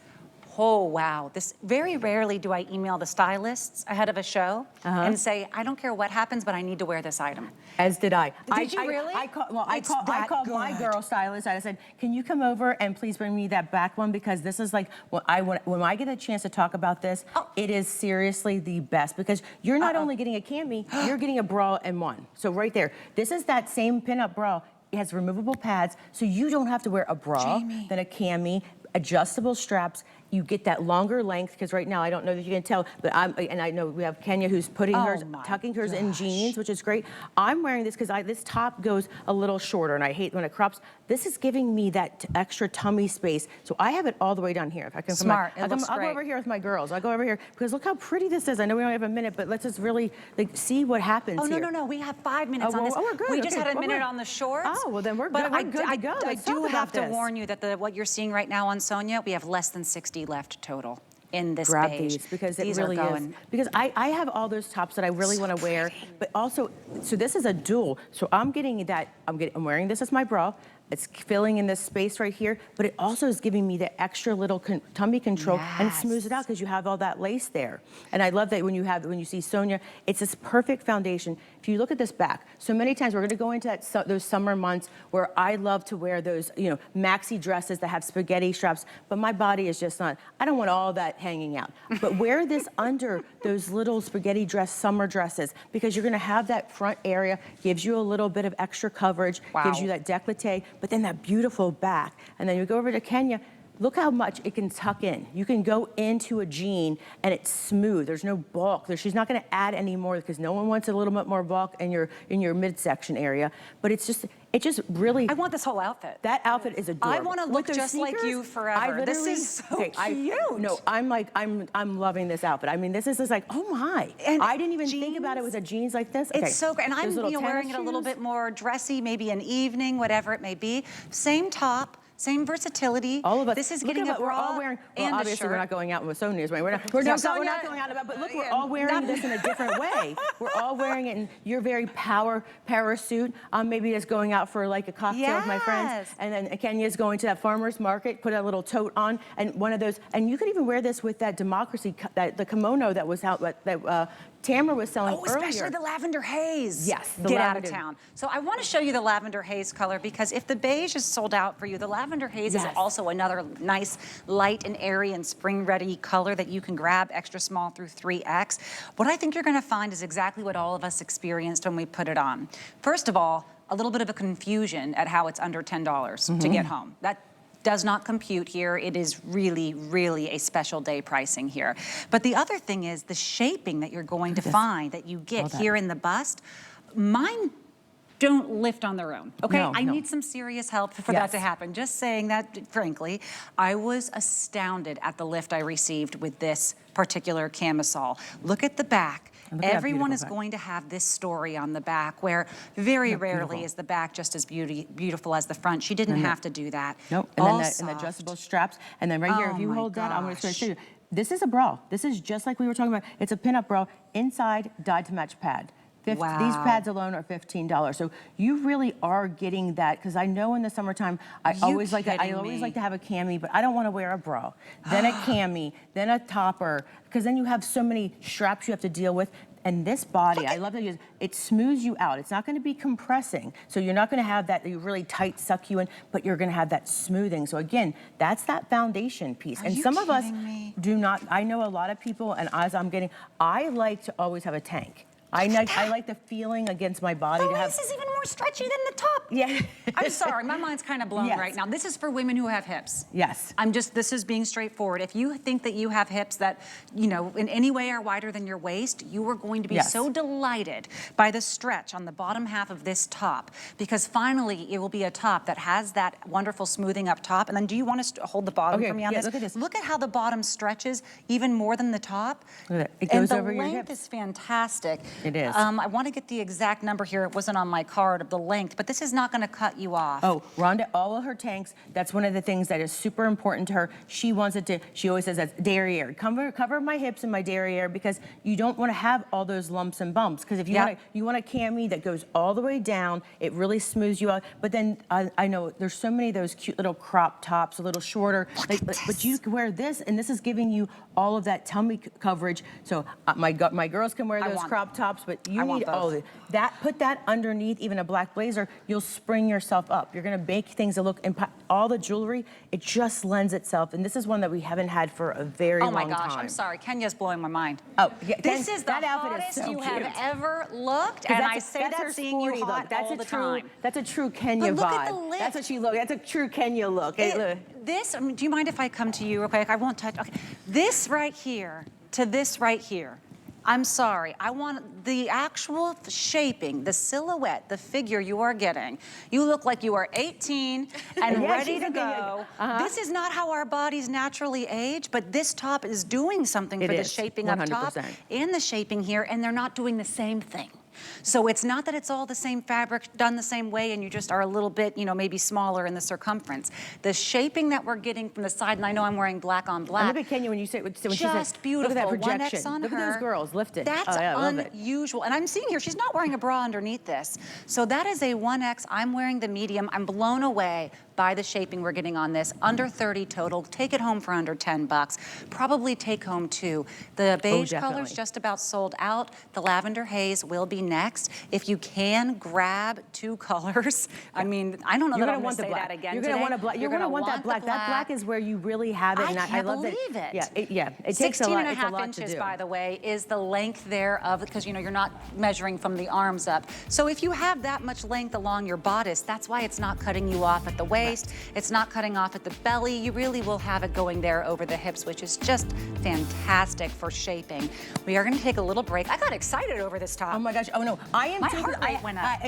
Oh, wow. This very rarely do I email the stylists ahead of a show and say, I don't care what happens, but I need to wear this item. As did I. Did you really? I called my girl stylist. I said, can you come over and please bring me that back one? Because this is like, when I get a chance to talk about this, it is seriously the best because you're not only getting a cami, you're getting a bra in one. So right there, this is that same pinup bra. It has removable pads, so you don't have to wear a bra, then a cami, adjustable straps. You get that longer length, because right now, I don't know if you can tell, but I know we have Kenya who's putting hers, tucking hers in jeans, which is great. I'm wearing this because this top goes a little shorter, and I hate when it crops. This is giving me that extra tummy space, so I have it all the way down here. If I can Smart, I'll go over here with my girls. I'll go over here, because look how pretty this is. I know we only have a minute, but let's just really see what happens here. No, we have 5 minutes on this. Oh, we're good. We just had a minute on the shorts. Oh, well then we're good. We're good to go. I do have to warn you that what you're seeing right now on Sonia, we have less than 60 left total in this Grab beige. these because it really is. Because I have all those tops that I really want to wear, but also, so this is a dual. So I'm getting that, I'm wearing this as my bra. It's filling in this space right here, but it also is giving me the extra little tummy control and it smooths it out because you have all that lace there. And I love that when you see Sonia, it's this perfect foundation. If you look at this back, so many times we're gonna go into those summer months where I love to wear those, maxi dresses that have spaghetti straps, but my body is just not, I don't want all that hanging out. But wear this under those little spaghetti dress summer dresses because you're gonna have that front area, gives you a little bit of extra coverage, gives you that décolleté, but then that beautiful back. And then you go over to Kenya, look how much it can tuck in. You can go into a jean and it's smooth. There's no bulk. She's not gonna add any more because no one wants a little bit more bulk in your midsection area. But it just really. I want this whole outfit. That outfit is adorable. I want to look just like you forever. This is so cute. I'm loving this outfit. I mean, this is just like, oh my. And I didn't even think about it with a jeans like this. It's so great. And I'm wearing it a little bit more dressy, maybe an evening, whatever it may be. Same top. Same versatility. All of us. This is getting a bra. We're all wearing. Well, obviously we're not going out with Sonia's. Right? We're not going out about. But look, we're all wearing this in a different way. We're all wearing it in your very power suit. Maybe just going out for like a cocktail with my friends, and then Kenya's going to that farmer's market, put a little tote on, and one of those. And you could even wear this with that democracy, the kimono that was out that Tamara was selling earlier. Especially the lavender haze. Yes, Get out of town. So I want to show you the lavender haze color because if the beige is sold out for you, the lavender haze is also another nice, light and airy and spring-ready color that you can grab extra small through 3X. What I think you're going to find is exactly what all of us experienced when we put it on. First of all, a little bit of a confusion at how it's under $10 to get home. That does not compute here. It is really, really a special day pricing here. But the other thing is the shaping that you're going to find that you get here in the bust. Mine don't lift on their own, okay? I need some serious help for that to happen. Just saying that, frankly, I was astounded at the lift I received with this particular camisole. Look at the back. Everyone is going to have this story on the back where very rarely is the back just as beautiful as the front. She didn't have to do that. Nope, and then the adjustable straps. And then right here, if you hold that, I'm gonna show you. This is a bra. This is just like we were talking about. It's a pinup bra, inside dyed to match pad. These pads alone are $15. So you really are getting that, because I know in the summertime, I always like to have a cami, but I don't want to wear a bra. Then a cami, then a topper, because then you have so many straps you have to deal with. And this body, I love that it smooths you out. It's not going to be compressing. So you're not going to have that really tight suck you in, but you're going to have that smoothing. So again, that's that foundation piece. And some of us do not, I know a lot of people, and as I like to always have a tank. I like the feeling against my body to have. This is even more stretchy than the top. Yeah. I'm sorry, my mind's kind of blown Yes. right now. This is for women who have hips. Yes. This is being straightforward. If you think that you have hips that, you know, in any way are wider than your waist, you are going to be Yes. so delighted by the stretch on the bottom half of this top, because finally it will be a top that has that wonderful smoothing up top. And then do you want to hold the bottom Okay, for me on yeah, this? look at this. Look at how the bottom stretches even more than the top. Look at that. It goes and over your the length hips. is fantastic. It is. I want to get the exact number here. It wasn't on my card of the length, but this is not going to cut you off. Oh, Rhonda, all of her tanks, that's one of the things that is super important to her. She wants it to, she always says that's derriere. Cover my hips and my derriere, because you don't want to have all those lumps and bumps. Because if you want a cami that goes all the way down, it really smooths you out. But then I know there's so many of those cute little crop tops, a little shorter. But you can wear this, and this is giving you all of that tummy coverage. So my girls can wear those crop tops, but you need all of it. Put that underneath even a black blazer, you'll spring yourself up. You're gonna make things that look, all the jewelry, it just lends itself. And this is one that we haven't had for a very long time. Oh my gosh, I'm sorry. Kenya's blowing my mind. Oh, yeah, this is the that outfit hottest is so you cute. have ever looked, and I say that seeing you hot look. That's all a the true, time. That's a true Kenya But look vibe. at the lift. That's what she looks. That's a true Kenya look. This, I mean, do you mind if I come to you real quick? I won't touch. Okay, this right here to this right here. I'm sorry, I want the actual shaping, the silhouette, the figure you are getting. You look like you are 18 and ready to go. This is not how our bodies naturally age, but this top is doing something for the shaping 100%. up top and the shaping here, and they're not doing the same thing. So it's not that it's all the same fabric done the same way and you just are a little bit, you know, maybe smaller in the circumference. The shaping that we're getting from the side, and I know I'm wearing black on black. And look at Kenya when you say, when she said, just beautiful. Look at that projection. 1X on look her. at those girls lifted. That's unusual. And I'm seeing here, she's not wearing a bra underneath this. So that is a 1X. I'm wearing the medium. I'm blown away by the shaping we're getting on this. Under 30 total. Take it home for under 10 bucks. Probably take home 2. The beige color's just about sold out. The lavender haze will be next. If you can grab 2 colors, I mean, I don't know that I'm going to say that again today. You're going to want black. You're going to want that black. That black is where you really have it. I can't love believe it. Yeah, it takes a lot. 16 and a half inches, by the way, is the length there of, because you know, you're not measuring from the arms up. So if you have that much length along your bodice, that's why it's not cutting you off at the waist. It's not cutting off at the belly. You really will have it going there over the hips, which is just fantastic for shaping. We are going to take a little break. I got excited over this top. Oh my gosh! Oh no, I am My too. heart rate went up.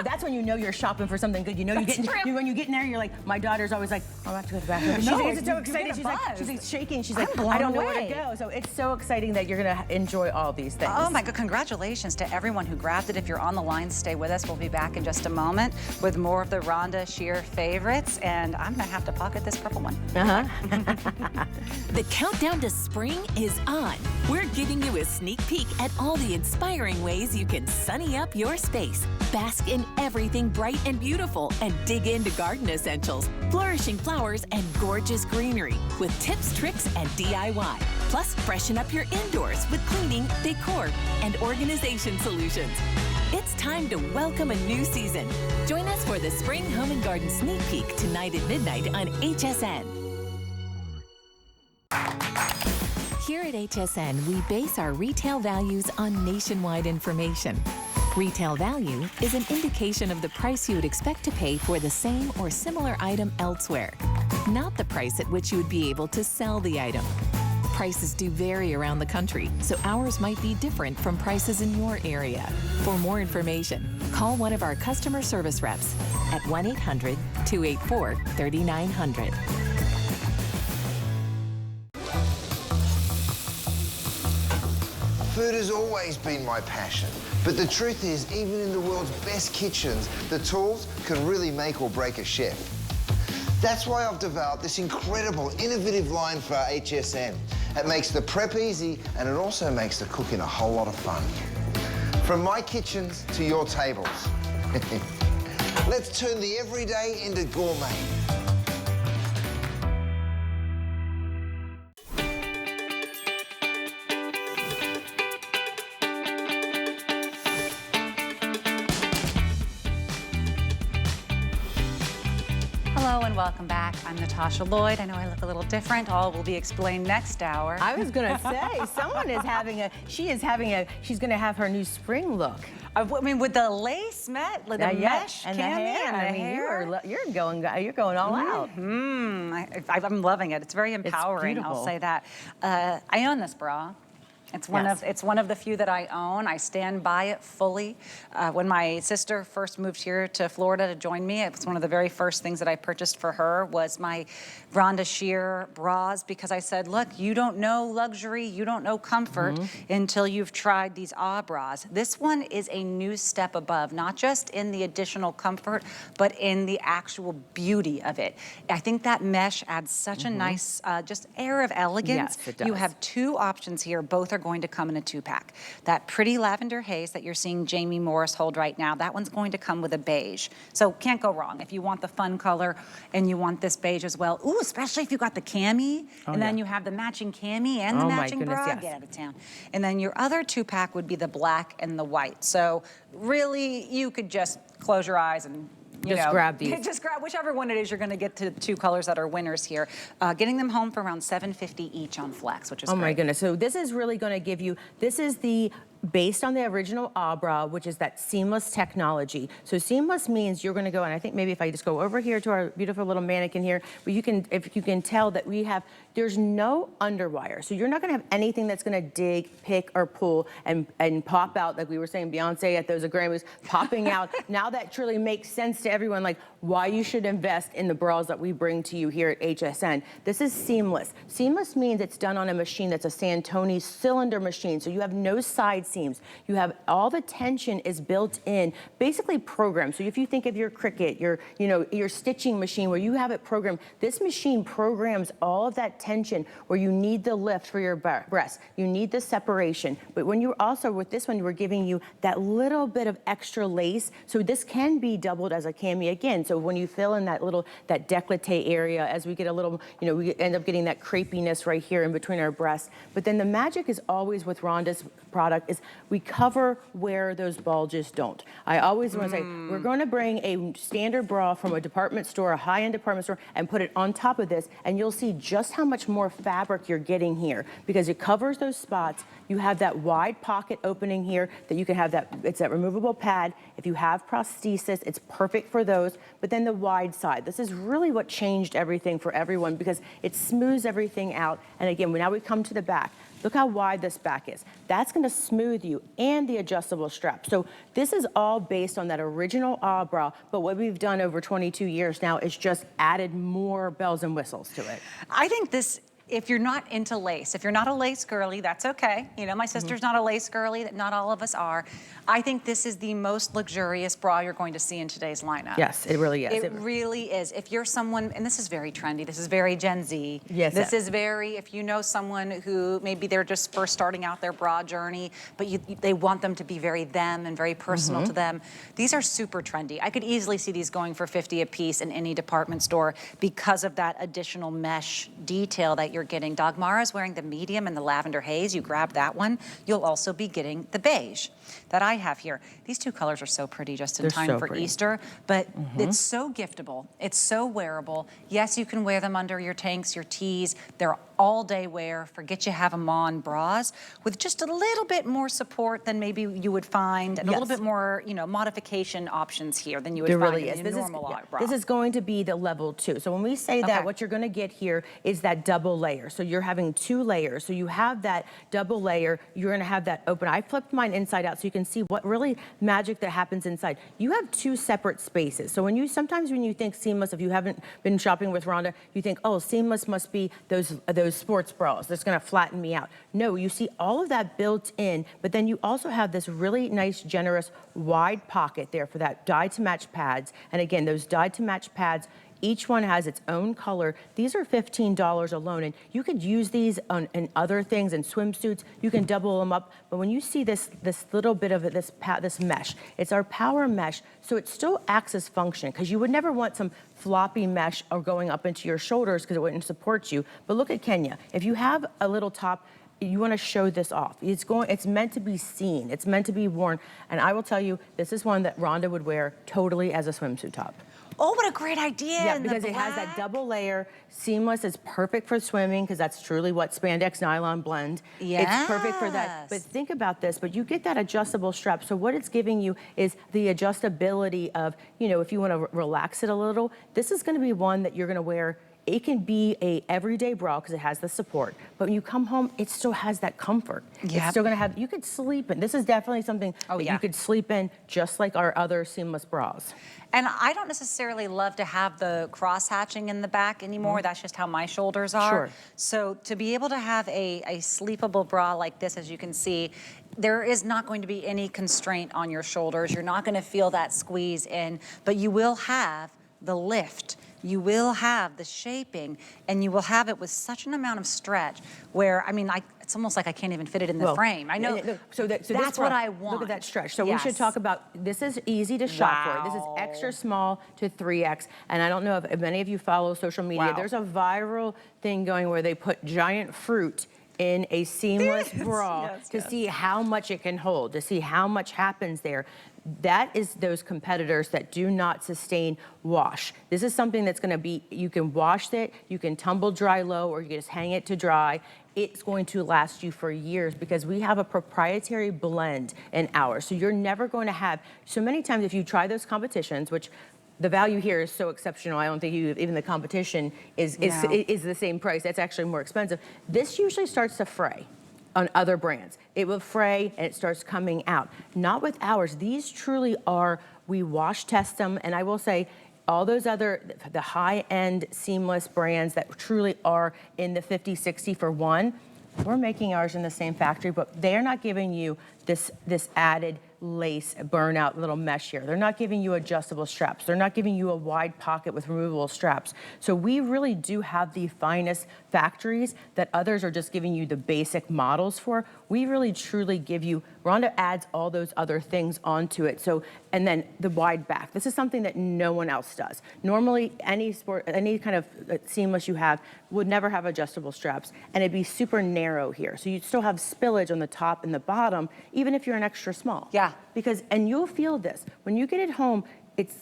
That's when you know you're shopping for something good. You know, when you get in there, you're like, my daughter's always like, I'm about to go to the bathroom. She's so excited. She's like shaking. She's like, I don't know where to go. So it's so exciting that you're gonna enjoy all these things. Oh my God! Congratulations to everyone who grabbed it. If you're on the line, stay with us. We'll be back in just a moment with more of the Rhonda Shear favorites, and I'm gonna have to pocket this purple one. The countdown to spring is on. We're giving you a sneak peek at all the inspiring ways you can sunny up your space, bask in everything bright and beautiful, and dig into garden essentials, flourishing flowers, and gorgeous greenery with tips, tricks, and DIY. Plus, freshen up your indoors with cleaning, decor, and organization solutions. It's time to welcome a new season. Join us for the Spring Home and Garden Sneak Peek tonight at midnight on HSN. Here at HSN, we base our retail values on nationwide information. Retail value is an indication of the price you would expect to pay for the same or similar item elsewhere, not the price at which you would be able to sell the item. Prices do vary around the country, so ours might be different from prices in your area. For more information, call one of our customer service reps at 1-800-284-3900. Food has always been my passion, but the truth is, even in the world's best kitchens, the tools can really make or break a chef. That's why I've developed this incredible, innovative line for HSN. It makes the prep easy, and it also makes the cooking a whole lot of fun. From my kitchens to your tables. Let's turn the everyday into gourmet. Hello and welcome back. I'm Natasha Lloyd. I know I look a little different. All will be explained next hour. I was gonna say, someone is having she's gonna have her new spring look. I mean, with the lace mesh And the hair. and the I mean, hair. you're going all out. I'm loving it. It's very empowering. I'll beautiful. say that. I own this bra. It's one of the few that I own. I stand by it fully. When my sister first moved here to Florida to join me, it was one of the very first things that I purchased for her was my Rhonda Shear bras, because I said, look, you don't know luxury, you don't know comfort until you've tried these bras. This one is a new step above, not just in the additional comfort, but in the actual beauty of it. I think that mesh adds such a nice just air of elegance. Yes, it does. You have two options here. Both are going to come in a 2-pack. That pretty lavender haze that you're seeing Jamie Morris hold right now, that one's going to come with a beige. So can't go wrong. If you want the fun color and you want this beige as well, ooh, especially if you got the cami, and then you have the matching cami and the matching bra, yes. get out of town. And then your other 2-pack would be the black and the white. So really, you could just close your eyes and grab these. Just grab whichever one it is. You're going to get to the 2 colors that are winners here. Getting them home for around $7.50 each on Flex, which is Oh great. my goodness. So this is really going to give you, this is based on the original bra, which is that seamless technology. So seamless means you're going to go, and I think maybe if I just go over here to our beautiful little mannequin here, but if you can tell that there's no underwire. So you're not going to have anything that's going to dig, pick, or pull and pop out, like we were saying, Beyonce at those Grammys, popping out. Now that truly makes sense to everyone, like why you should invest in the bras that we bring to you here at HSN. This is seamless. Seamless means it's done on a machine that's a Santoni cylinder machine, so you have no side seams. You have all the tension is built in, basically programmed. So if you think of your Cricut, your stitching machine where you have it programmed, this machine programs all of that tension where you need the lift for your breast, you need the separation. But when you also, with this one, we're giving you that little bit of extra lace. So this can be doubled as a cami again. So when you fill in that décolleté area, as we get a little, we end up getting that crepiness right here in between our breasts. But then the magic is always with Rhonda's product is we cover where those bulges don't. I always want to say, we're going to bring a standard bra from a department store, a high-end department store, and put it on top of this, and you'll see just how much more fabric you're getting here because it covers those spots. You have that wide pocket opening here that you can have it's that removable pad. If you have prosthesis, it's perfect for those, but then the wide side. This is really what changed everything for everyone because it smooths everything out. And again, now we come to the back. Look how wide this back is. That's gonna smooth you and the adjustable strap. So this is all based on that original bra, but what we've done over 22 years now is just added more bells and whistles to it. I think this, if you're not into lace, if you're not a lace girly, that's okay. My sister's not a lace girly, not all of us are. I think this is the most luxurious bra you're going to see in today's lineup. Yes, it really is. It really is. If you're someone, and this is very trendy, this is very Gen Z. Yes. This is very, if you know someone who maybe they're just first starting out their bra journey, but they want them to be very them and very personal to them. These are super trendy. I could easily see these going for $50 a piece in any department store because of that additional mesh detail that you're getting. Dagmara's wearing the medium and the lavender haze. You grab that one. You'll also be getting the beige that I have here. These 2 colors are so pretty just in time for Easter, but it's so giftable. It's so wearable. Yes, you can wear them under your tanks, your tees. They're all day wear. Forget you have them on bras with just a little bit more support than maybe you would find and a little bit more, modification options here than you would find in a normal bra. This is going to be the level 2. So when we say that, what you're going to get here is that double layer. So you're having 2 layers. So you have that double layer. You're going to have that open. I flipped mine inside out so you can see what really magic that happens inside. You have 2 separate spaces. So sometimes when you think seamless, if you haven't been shopping with Rhonda, you think, oh, seamless must be those sports bras that's going to flatten me out. No, you see all of that built in, but then you also have this really nice, generous, wide pocket there for that dyed-to-match pads. And again, those dyed-to-match pads, each one has its own color. These are $15 alone, and you could use these in other things, in swimsuits. You can double them up. But when you see this little bit of this mesh, it's our power mesh, so it still acts as function, because you would never want some floppy mesh or going up into your shoulders because it wouldn't support you. But look at Kenya. If you have a little top, you want to show this off. It's meant to be seen. It's meant to be worn. And I will tell you, this is one that Rhonda would wear totally as a swimsuit top. Oh, what a great idea. Yeah, in the because it has that black. double layer. Seamless is perfect for swimming because that's truly what spandex nylon blend. It's perfect for that. But Yes. think about this, but you get that adjustable strap. So what it's giving you is the adjustability of, you know, if you want to relax it a little, this is going to be one that you're going to wear. It can be a everyday bra because it has the support, but when you come home, it still has that comfort. It's Yep. still gonna have, you could sleep in. This is definitely something that yeah. you could sleep in just like our other seamless bras. And I don't necessarily love to have the cross hatching in the back anymore. That's just how my shoulders are. Sure. So to be able to have a sleepable bra like this, as you can see, there is not going to be any constraint on your shoulders. You're not going to feel that squeeze in, but you will have the lift. You will have the shaping, and you will have it with such an amount of stretch where, I mean, it's almost like I can't even fit it in the frame. I know. So that's this what bra, I want. Look at that stretch. So we should Yes. talk about, this is easy to shop for. This is Wow. extra small to 3X. And I don't know if many of you follow social media. Wow. There's a viral thing going where they put giant fruit in a seamless bra Yes, to yes. see how much it can hold, to see how much happens there. That is those competitors that do not sustain wash. This is something that's gonna be, you can wash it, you can tumble dry low, or you can just hang it to dry. It's going to last you for years because we have a proprietary blend in ours. So you're never going to have, so many times if you try those competitions, which the value here is so exceptional, I don't think even the competition is the same price. That's actually more expensive. This usually starts to fray on other brands. It will fray and it starts coming out. Not with ours. These truly are, we wash test them, and I will say, all those other, the high-end seamless brands that truly are in the 50, 60 for one, we're making ours in the same factory, but they're not giving you this added lace burnout little mesh here. They're not giving you adjustable straps. They're not giving you a wide pocket with removable straps. So we really do have the finest factories that others are just giving you the basic models for. We really truly give you, Rhonda adds all those other things onto it. So, and then the wide back. This is something that no one else does. Normally, any kind of seamless you have would never have adjustable straps, and it'd be super narrow here. So you'd still have spillage on the top and the bottom, even if you're an extra small. Yeah. Because, and you'll feel this, when you get it home,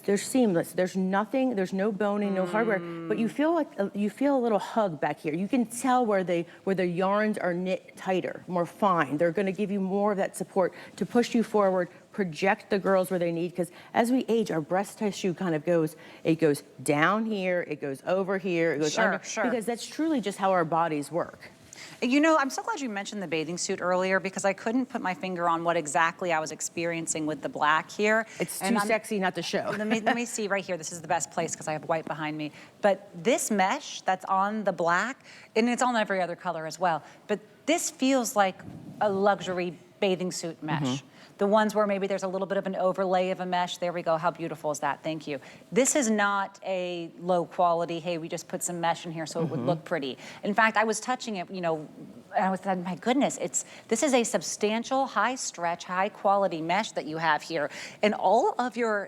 they're seamless. There's nothing, there's no boning, no hardware, but you feel like, you feel a little hug back here. You can tell where the yarns are knit tighter, more fine. They're gonna give you more of that support to push you forward, project the girls where they need, because as we age, our breast tissue kind of goes down here, it goes over here, it goes under, because that's truly just how our bodies work. You know, I'm so glad you mentioned the bathing suit earlier because I couldn't put my finger on what exactly I was experiencing with the black here. It's too sexy not to show. Let me see right here. This is the best place because I have white behind me. But this mesh that's on the black, and it's on every other color as well, but this feels like a luxury bathing suit mesh. The ones where maybe there's a little bit of an overlay of a mesh. There we go. How beautiful is that? Thank you. This is not a low quality, hey, we just put some mesh in here so it would look pretty. In fact, I was touching it, you know, and I was thinking, my goodness, this is a substantial, high stretch, high quality mesh that you have here. And all of your,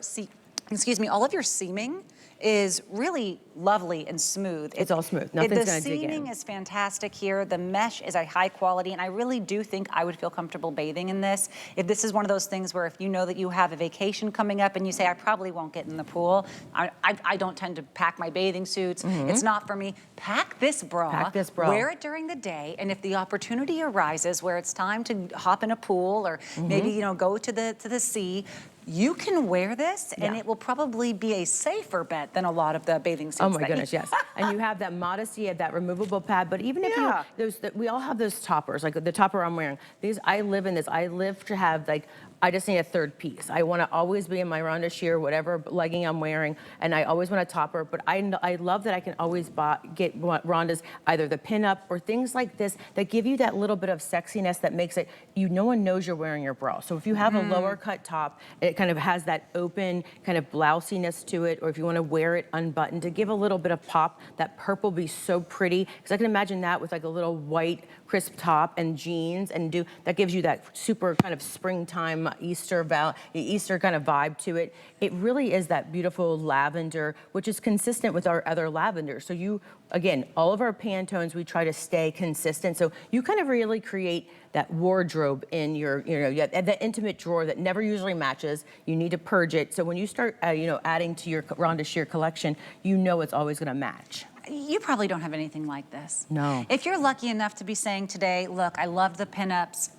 all of your seaming is really lovely and smooth. It's all smooth. Nothing's gonna dig in. The seaming is fantastic here. The mesh is a high quality, and I really do think I would feel comfortable bathing in this. If this is one of those things where if you know that you have a vacation coming up and you say, I probably won't get in the pool, I don't tend to pack my bathing suits. It's not for me. Pack this bra. Pack this bra. Wear it during the day, and if the opportunity arises where it's time to hop in a pool or maybe, you know, go to the sea, you can wear this, and it will probably be a safer bet than a lot of the bathing suits. Oh my goodness, yes. And you have that modesty of that removable pad, but even if we all have those toppers, like the topper I'm wearing. I live in this. I live to have, like, I just need a third piece. I want to always be in my Rhonda Shear, whatever legging I'm wearing, and I always want a topper, but I love that I can always get Rhonda's, either the pin-up or things like this that give you that little bit of sexiness that makes it, no one knows you're wearing your bra. So if you have a lower cut top, it kind of has that open kind of blousiness to it, or if you want to wear it unbuttoned to give a little bit of pop, that purple will be so pretty, because I can imagine that with like a little white crisp top and jeans and that gives you that super kind of springtime Easter kind of vibe to it. It really is that beautiful lavender, which is consistent with our other lavenders. So again, all of our Pantones, we try to stay consistent. So you kind of really create that wardrobe in your, that intimate drawer that never usually matches. You need to purge it. So when you start, adding to your Rhonda Shear collection, it's always going to match. You probably don't have anything like this. No. If you're lucky enough to be saying today, look, I love the pinups,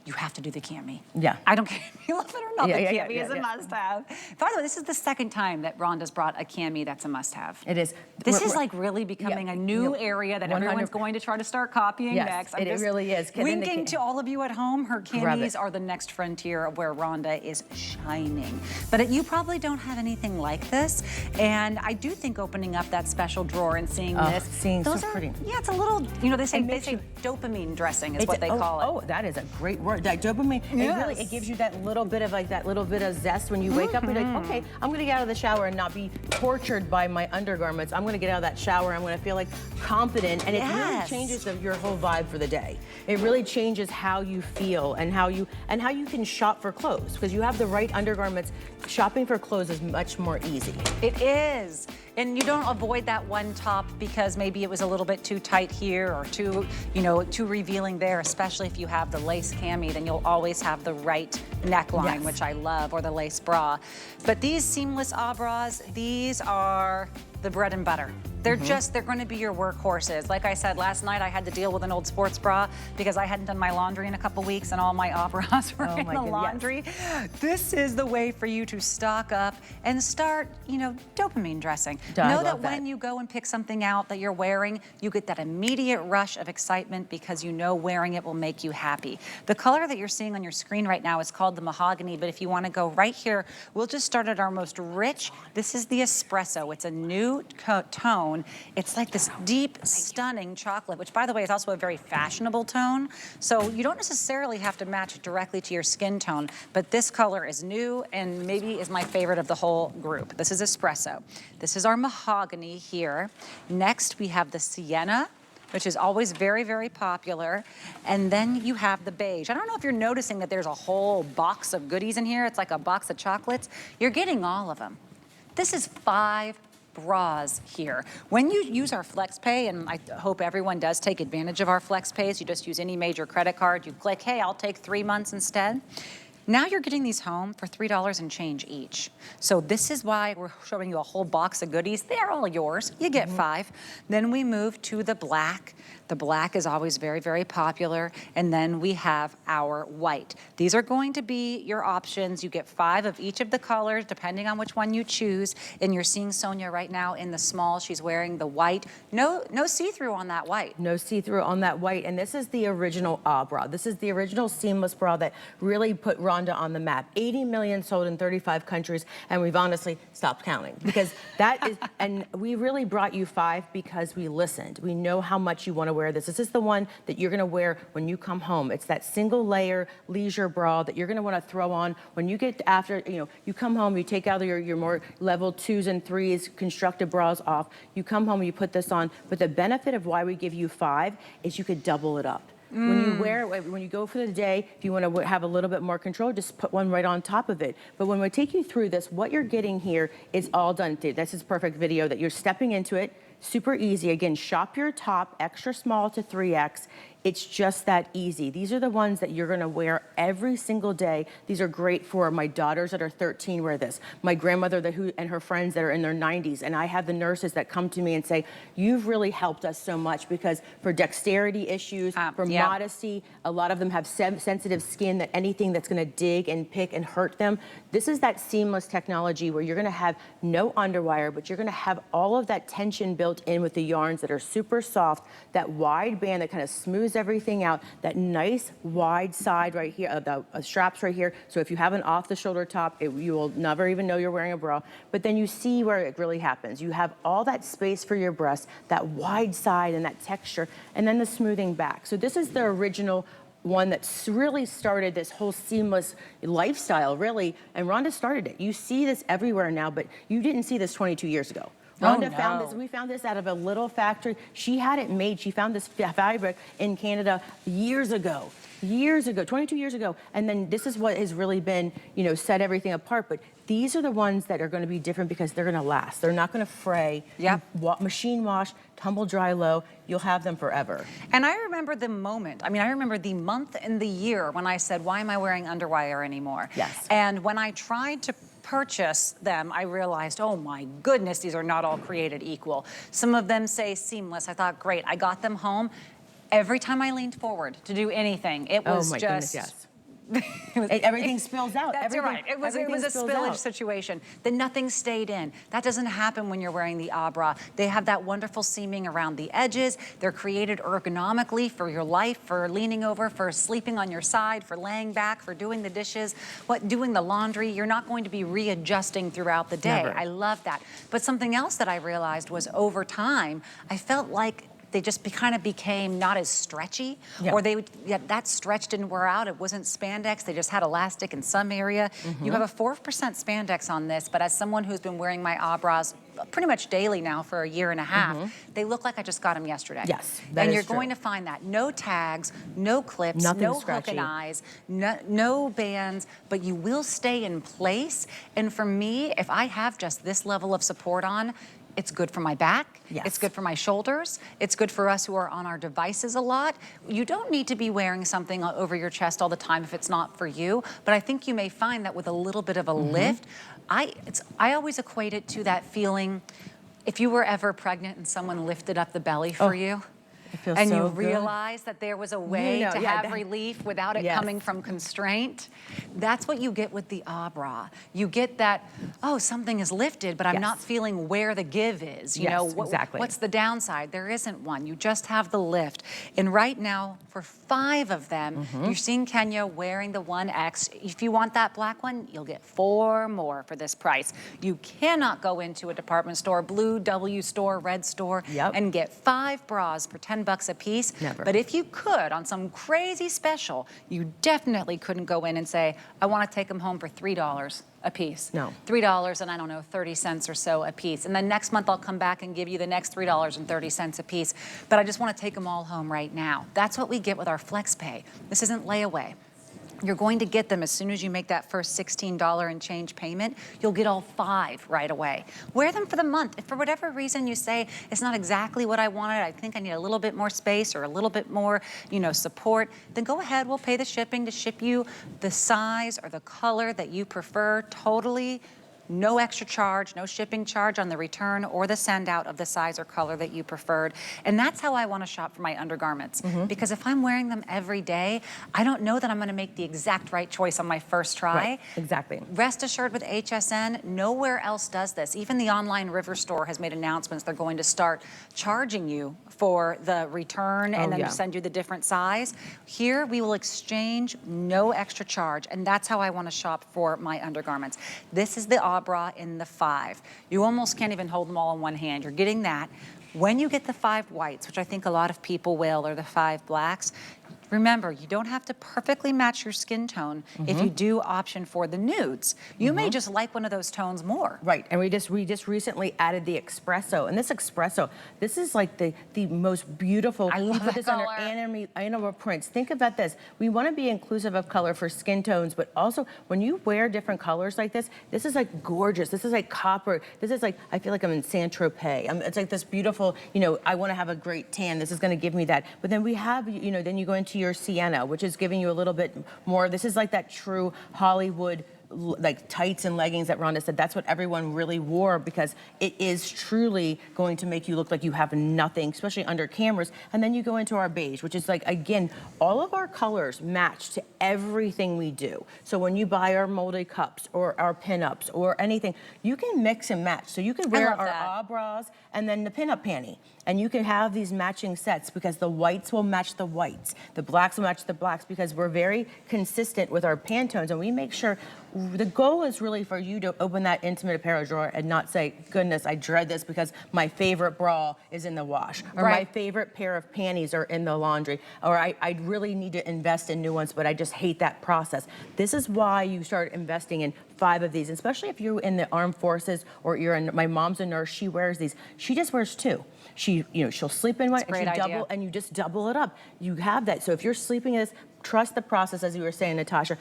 you have to do the cami. Yeah. I don't care if you love it or not, the cami is a yeah. must-have. By the way, this is the second time that Rhonda's brought a cami that's a must-have. It is. This is like really becoming a new area that everyone's going to try to start copying next. It really is. Winking to all of you at home, her camis are the next frontier of where Rhonda is shining. But you probably don't have anything like this, and I do think opening up that special drawer and seeing this, so pretty. Yeah, it's a little, they say dopamine dressing is what they call it. Oh, that is a great word. That dopamine, it gives you that little bit of zest when you wake up and you're like, okay, I'm gonna get out of the shower and not be tortured by my undergarments. I'm gonna get out of that shower, I'm gonna feel like confident, and it really changes your whole vibe for the day. It really changes how you feel and how you can shop for clothes, because you have the right undergarments. Shopping for clothes is much more easy. It is. And you don't avoid that one top because maybe it was a little bit too tight here or too revealing there, especially if you have the lace cami, then you'll always have the right neckline, which I love, or the lace bra. But these seamless bras, these are the bread and butter. They're they're going to be your workhorses. Like I said, last night I had to deal with an old sports bra because I hadn't done my laundry in a couple weeks and all my bras were in the laundry. This is the way for you to stock up and start, dopamine dressing. Know that when you go and pick something out that you're wearing, you get that immediate rush of excitement because wearing it will make you happy. The color that you're seeing on your screen right now is called the mahogany, but if you want to go right here, we'll just start at our most rich. This is the espresso. It's a new tone. It's like this deep, stunning chocolate, which by the way is also a very fashionable tone. So you don't necessarily have to match it directly to your skin tone, but this color is new and maybe is my favorite of the whole group. This is espresso. This is our mahogany here. Next, we have the sienna, which is always very, very popular. And then you have the beige. I don't know if you're noticing that there's a whole box of goodies in here. It's like a box of chocolates. You're getting all of them. This is 5 bras here. When you use our FlexPay, and I hope everyone does take advantage of our FlexPays, you just use any major credit card, you click, hey, I'll take 3 months instead. Now you're getting these home for $3 and change each. So this is why we're showing you a whole box of goodies. They're all yours. You get 5. Then we move to the black. The black is always very, very popular. And then we have our white. These are going to be your options. You get 5 of each of the colors, depending on which one you choose. And you're seeing Sonia right now in the small. She's wearing the white. No see-through on that white. No see-through on that white. And this is the original bra. This is the original seamless bra that really put Rhonda on the map. 80 million sold in 35 countries, and we've honestly stopped counting because that is, and we really brought you 5 because we listened. We know how much you want to wear this. This is the one that you're going to wear when you come home. It's that single layer leisure bra that you're going to want to throw on when you get after, you come home, you take out your more level 2s and 3s constructed bras off. You come home, you put this on, but the benefit of why we give you 5 is you could double it up. When you go for the day, if you want to have a little bit more control, just put one right on top of it. But when we take you through this, what you're getting here is all done. This is perfect video that you're stepping into it. Super easy. Again, shop your top, extra small to 3X. It's just that easy. These are the ones that you're gonna wear every single day. These are great for my daughters that are 13 wear this. My grandmother and her friends that are in their 90s. And I have the nurses that come to me and say, you've really helped us so much because for dexterity issues, for modesty, a lot of them have sensitive skin that anything that's gonna dig and pick and hurt them. This is that seamless technology where you're gonna have no underwire, but you're gonna have all of that tension built in with the yarns that are super soft, that wide band that kind of smooths everything out, that nice wide side right here, the straps right here. So if you have an off the shoulder top, you will never even know you're wearing a bra, but then you see where it really happens. You have all that space for your breast, that wide side and that texture, and then the smoothing back. So this is the original one that's really started this whole seamless lifestyle, really, and Rhonda started it. You see this everywhere now, but you didn't see this 22 years ago. Rhonda found this. We found this out of a little factory. She had it made. She found this fabric in Canada years ago. 22 years ago. And then this is what has really been, you know, set everything apart. But these are the ones that are going to be different because they're going to last. They're not going to fray. Yep. Machine wash, tumble dry low. You'll have them forever. And I remember the moment. I mean, I remember the month and the year when I said, why am I wearing underwire anymore? Yes. And when I tried to purchase them, I realized, oh my goodness, these are not all created equal. Some of them say seamless. I thought, great. I got them home. Every time I leaned forward to do anything, it was goodness, yes. Everything spills out. That's right. It was a spillage situation. Then nothing stayed in. That doesn't happen when you're wearing the Abra. They have that wonderful seaming around the edges. They're created ergonomically for your life, for leaning over, for sleeping on your side, for laying back, for doing the dishes, doing the laundry. You're not going to be readjusting throughout the day. Never. I love that. But something else that I realized was over time, I felt like they just kind of became not as stretchy, or that stretch didn't wear out. It wasn't spandex. They just had elastic in some area. You have a 4% spandex on this, but as someone who's been wearing my Abras pretty much daily now for a year and a half, they look like I just got them yesterday. Yes, and you're going to find that. No tags, no clips, no hook and eyes, no bands, but you will stay in place. And for me, if I have just this level of support on, it's good for my back. Yes. It's good for my shoulders. It's good for us who are on our devices a lot. You don't need to be wearing something over your chest all the time if it's not for you, but I think you may find that with a little bit of a lift, I always equate it to that feeling, if you were ever pregnant and someone lifted up the belly for you, and you realize that there was a way to have relief without it coming from constraint. That's what you get with the Abra. You get that, oh, something is lifted, but I'm not feeling where the give is. You know, what's the downside? There isn't one. You just have the lift. And right now, for 5 of them, you're seeing Kenya wearing the 1X. If you want that black one, you'll get 4 more for this price. You cannot go into a department store, blue, W store, red store, and get 5 bras for $10 a piece. Never. But if you could, on some crazy special, you definitely couldn't go in and say, I want to take them home for $3 a piece. No. $3 and I don't know, 30 cents or so a piece. And then next month I'll come back and give you the next $3.30 a piece. But I just want to take them all home right now. That's what we get with our flex pay. This isn't layaway. You're going to get them as soon as you make that first $16 and change payment. You'll get all 5 right away. Wear them for the month. If for whatever reason you say it's not exactly what I wanted, I think I need a little bit more space or a little bit more, you know, support, then go ahead. We'll pay the shipping to ship you the size or the color that you prefer totally. No extra charge, no shipping charge on the return or the send out of the size or color that you preferred. And that's how I want to shop for my undergarments. Because if I'm wearing them every day, I don't know that I'm going to make the exact right choice on my first try. Right, exactly. Rest assured with HSN, nowhere else does this. Even the online River store has made announcements they're going to start charging you for the return and then send you the different size. Here we will exchange, no extra charge, and that's how I want to shop for my undergarments. This is the Abra in the 5. You almost can't even hold them all in one hand. You're getting that. When you get the 5 whites, which I think a lot of people will, or the 5 blacks, remember, you don't have to perfectly match your skin tone if you do option for the nudes. You may just like one of those tones more. Right, and we just recently added the espresso, and this espresso, this is like the most beautiful. I love put this under color. animal prints. Think about this. We want to be inclusive of color for skin tones, but also when you wear different colors like this is like gorgeous. This is like copper. This is like, I feel like I'm in Saint-Tropez. It's like this beautiful, you know, I want to have a great tan. This is going to give me that. But then we have, you know, then you go into your sienna, which is giving you a little bit more. This is like that true Hollywood like tights and leggings that Rhonda said. That's what everyone really wore because it is truly going to make you look like you have nothing, especially under cameras. And then you go into our beige, which is like, again, all of our colors match to everything we do. So when you buy our molded cups or our pinups or anything, you can mix and match. So you can wear our Abras and then the pinup panty. And you can have these matching sets because the whites will match the whites, the blacks will match the blacks, because we're very consistent with our Pantones, and we make sure the goal is really for you to open that intimate apparel drawer and not say, goodness, I dread this because my favorite bra is in the wash, or my favorite pair of panties are in the laundry, or I really need to invest in new ones, but I just hate that process. This is why you start investing in 5 of these, especially if you're in the armed forces or you're in, my mom's a nurse, she wears these. She just wears 2. She, she'll sleep in one and you just double it up. You have that. So if you're sleeping in this, trust the process, as you were saying, Natasha.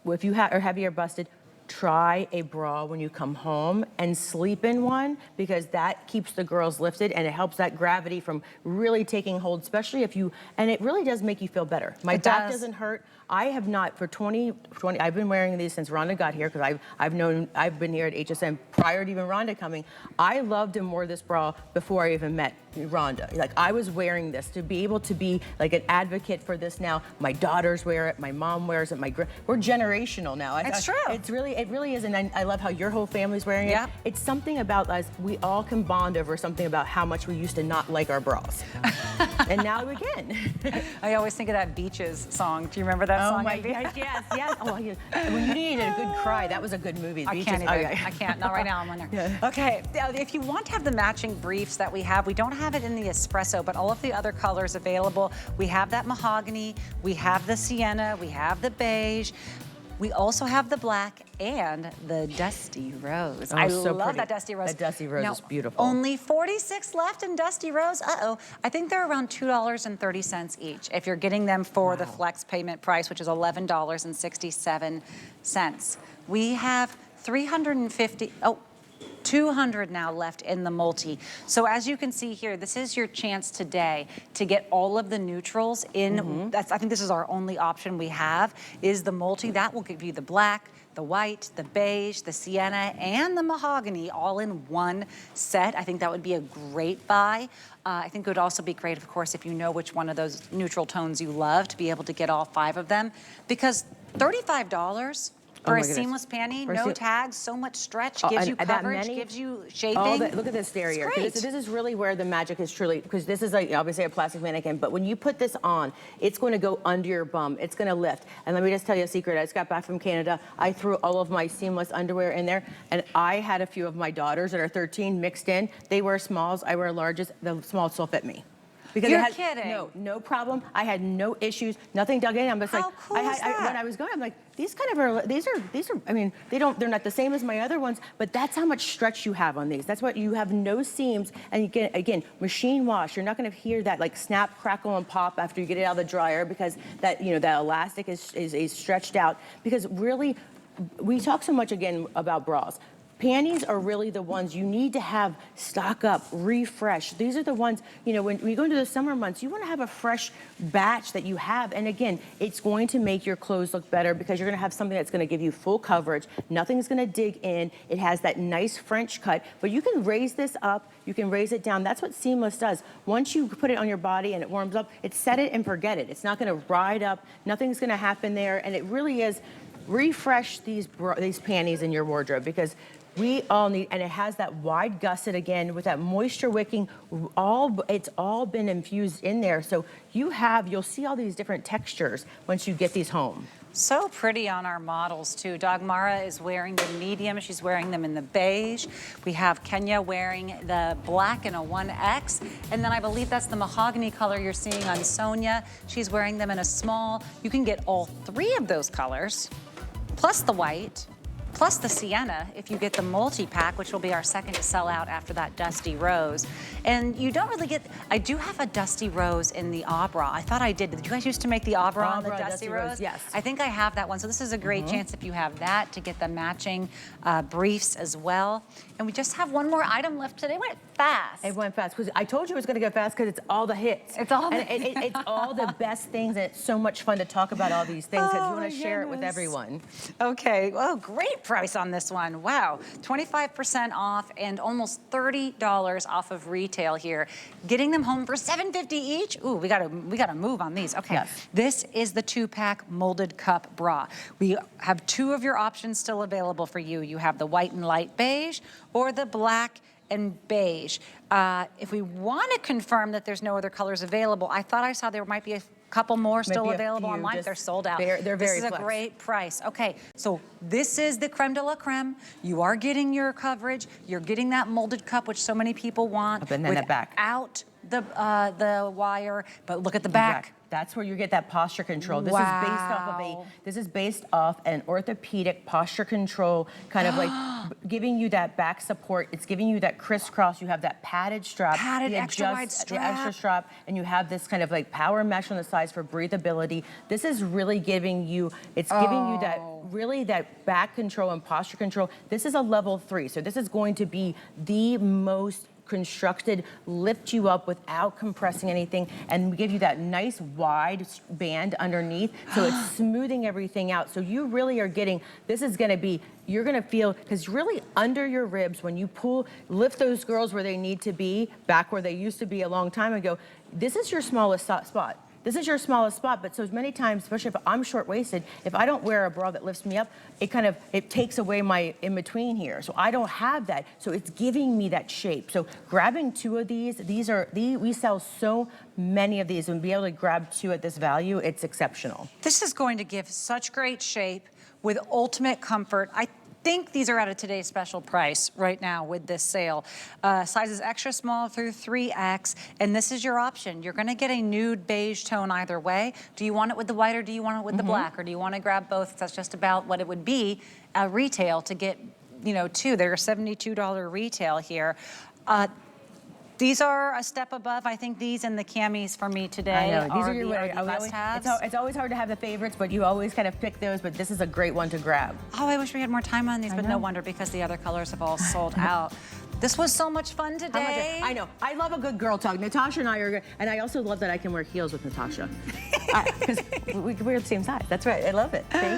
If you are heavy or busted, try a bra when you come home and sleep in one, because that keeps the girls lifted and it helps that gravity from really taking hold, especially if you, and it really does make you feel better. My back doesn't hurt. I have not, for 20, I've been wearing these since Rhonda got here, because I've been here at HSN prior to even Rhonda coming. I loved and wore this bra before I even met Rhonda. Like, I was wearing this to be able to be like an advocate for this now. My daughters wear it, my mom wears it, we're generational now. It's true. It really is, and I love how your whole family's wearing it. It's something about us, we all can bond over something about how much we used to not like our bras. And now we can. I always think of that Beaches song. Do you remember that song? Oh my gosh, yes. Oh, yeah. When you needed a good cry, that was a good movie. I can't even. I can't. Not right now. I'm on there. Yeah. Okay. If you want to have the matching briefs that we have, we don't have it in the espresso, but all of the other colors available. We have that mahogany. We have the sienna. We have the beige. We also have the black and the dusty rose. Oh, I so love pretty. that dusty rose. That dusty rose is beautiful. Only 46 left in dusty rose. Uh-oh. I think they're around $2.30 each if you're getting them for the flex payment price, which is $11.67. We have 200 now left in the multi. So as you can see here, this is your chance today to get all of the neutrals in. I think this is our only option we have, is the multi. That will give you the black, the white, the beige, the sienna, and the mahogany all in one set. I think that would be a great buy. I think it would also be great, of course, if you know which one of those neutral tones you love, to be able to get all 5 of them, because $35 for a seamless panty, no tags, so much stretch, gives you coverage, gives you shaping. Look at this derriere. This is really where the magic is truly, because this is like obviously a plastic mannequin, but when you put this on, it's going to go under your bum. It's going to lift. And let me just tell you a secret. I just got back from Canada. I threw all of my seamless underwear in there, and I had a few of my daughters that are 13 mixed in. They wear smalls. I wear larges. The smalls still fit me. Because You're kidding. No problem. I had no issues. Nothing dug in. I'm just like, cool is that? when I was going, I'm like, these are. I mean, they're not the same as my other ones, but that's how much stretch you have on these. That's what you have, no seams, and you get, again, machine wash. You're not going to hear that like snap, crackle, and pop after you get it out of the dryer, because that that elastic is stretched out. Because really, we talk so much again about bras. Panties are really the ones you need to have stock up, refresh. These are the ones, when you go into the summer months, you want to have a fresh batch that you have. And again, it's going to make your clothes look better, because you're going to have something that's going to give you full coverage. Nothing's going to dig in. It has that nice French cut, but you can raise this up. You can raise it down. That's what seamless does. Once you put it on your body and it warms up, it's set it and forget it. It's not going to ride up. Nothing's going to happen there. And it really is, refresh these panties in your wardrobe, because we all need, and it has that wide gusset again with that moisture wicking. It's all been infused in there. So you'll see all these different textures once you get these home. So pretty on our models too. Dagmara is wearing the medium. She's wearing them in the beige. We have Kenya wearing the black in a 1X. And then I believe that's the mahogany color you're seeing on Sonia. She's wearing them in a small. You can get all 3 of those colors, plus the white, plus the sienna if you get the multi-pack, which will be our second to sell out after that dusty rose. And you don't really get, I do have a dusty rose in the Abra. I thought I did. Did you guys used to make the Abra on the dusty rose? Yes. I think I have that one. So this is a great chance if you have that to get the matching briefs as well. And we just have one more item left today. It went fast. It went fast, because I told you it was going to go fast, because it's all the hits. It's all it's all the best things, and it's so much fun to talk about all these things, because you want to share it with everyone. Okay, well, great price on this one. Wow, 25% off and almost $30 off of retail here. Getting them home for $7.50 each. Ooh, we gotta move on these. Okay, yes. This is the 2-pack molded cup bra. We have 2 of your options still available for you. You have the white and light beige, or the black and beige. If we want to confirm that there's no other colors available, I thought I saw there might be a couple more still available online. They're sold out. They're very This is flex. a great price. Okay, so this is the creme de la creme. You are getting your coverage. You're getting that molded cup, which so many people want. And then the back. Without the wire, but look at the back. That's where you get that posture control. This Wow. is based off an orthopedic posture control, kind of like giving you that back support. It's giving you that crisscross. You have that padded strap, Padded extra wide the extra strap, and you have this kind of like power mesh on the sides for breathability. This is really giving you. It's giving you that really that back control and posture control. This is a level 3, so this is going to be the most constructed, lift you up without compressing anything, and give you that nice wide band underneath, so it's smoothing everything out. So you really are getting, this is gonna be, you're gonna feel, because really under your ribs, when you lift those girls where they need to be, back where they used to be a long time ago, this is your smallest spot. This is your smallest spot, but so many times, especially if I'm short-waisted, if I don't wear a bra that lifts me up, it takes away my in-between here. So I don't have that. So it's giving me that shape. So grabbing 2 of these, we sell so many of these, and be able to grab 2 at this value, it's exceptional. This is going to give such great shape with ultimate comfort. I think these are at a today's special price right now with this sale. Sizes extra small through 3X, and this is your option. You're gonna get a nude beige tone either way. Do you want it with the white, or do you want it with the black, or do you wanna grab both? That's just about what it would be retail to get, 2. They're $72 retail here. These are a step above. I think these and the camis for me today I know. These are the must-haves. It's always hard to have the favorites, but you always kind of pick those, but this is a great one to grab. Oh, I wish we had more time on these, but no wonder, because the other colors have all sold out. This was so much fun today. I know. I love a good girl talk. Natasha and I are good. And I also love that I can wear heels with Natasha. Because we're the same size. That's right. I love it. Thank you.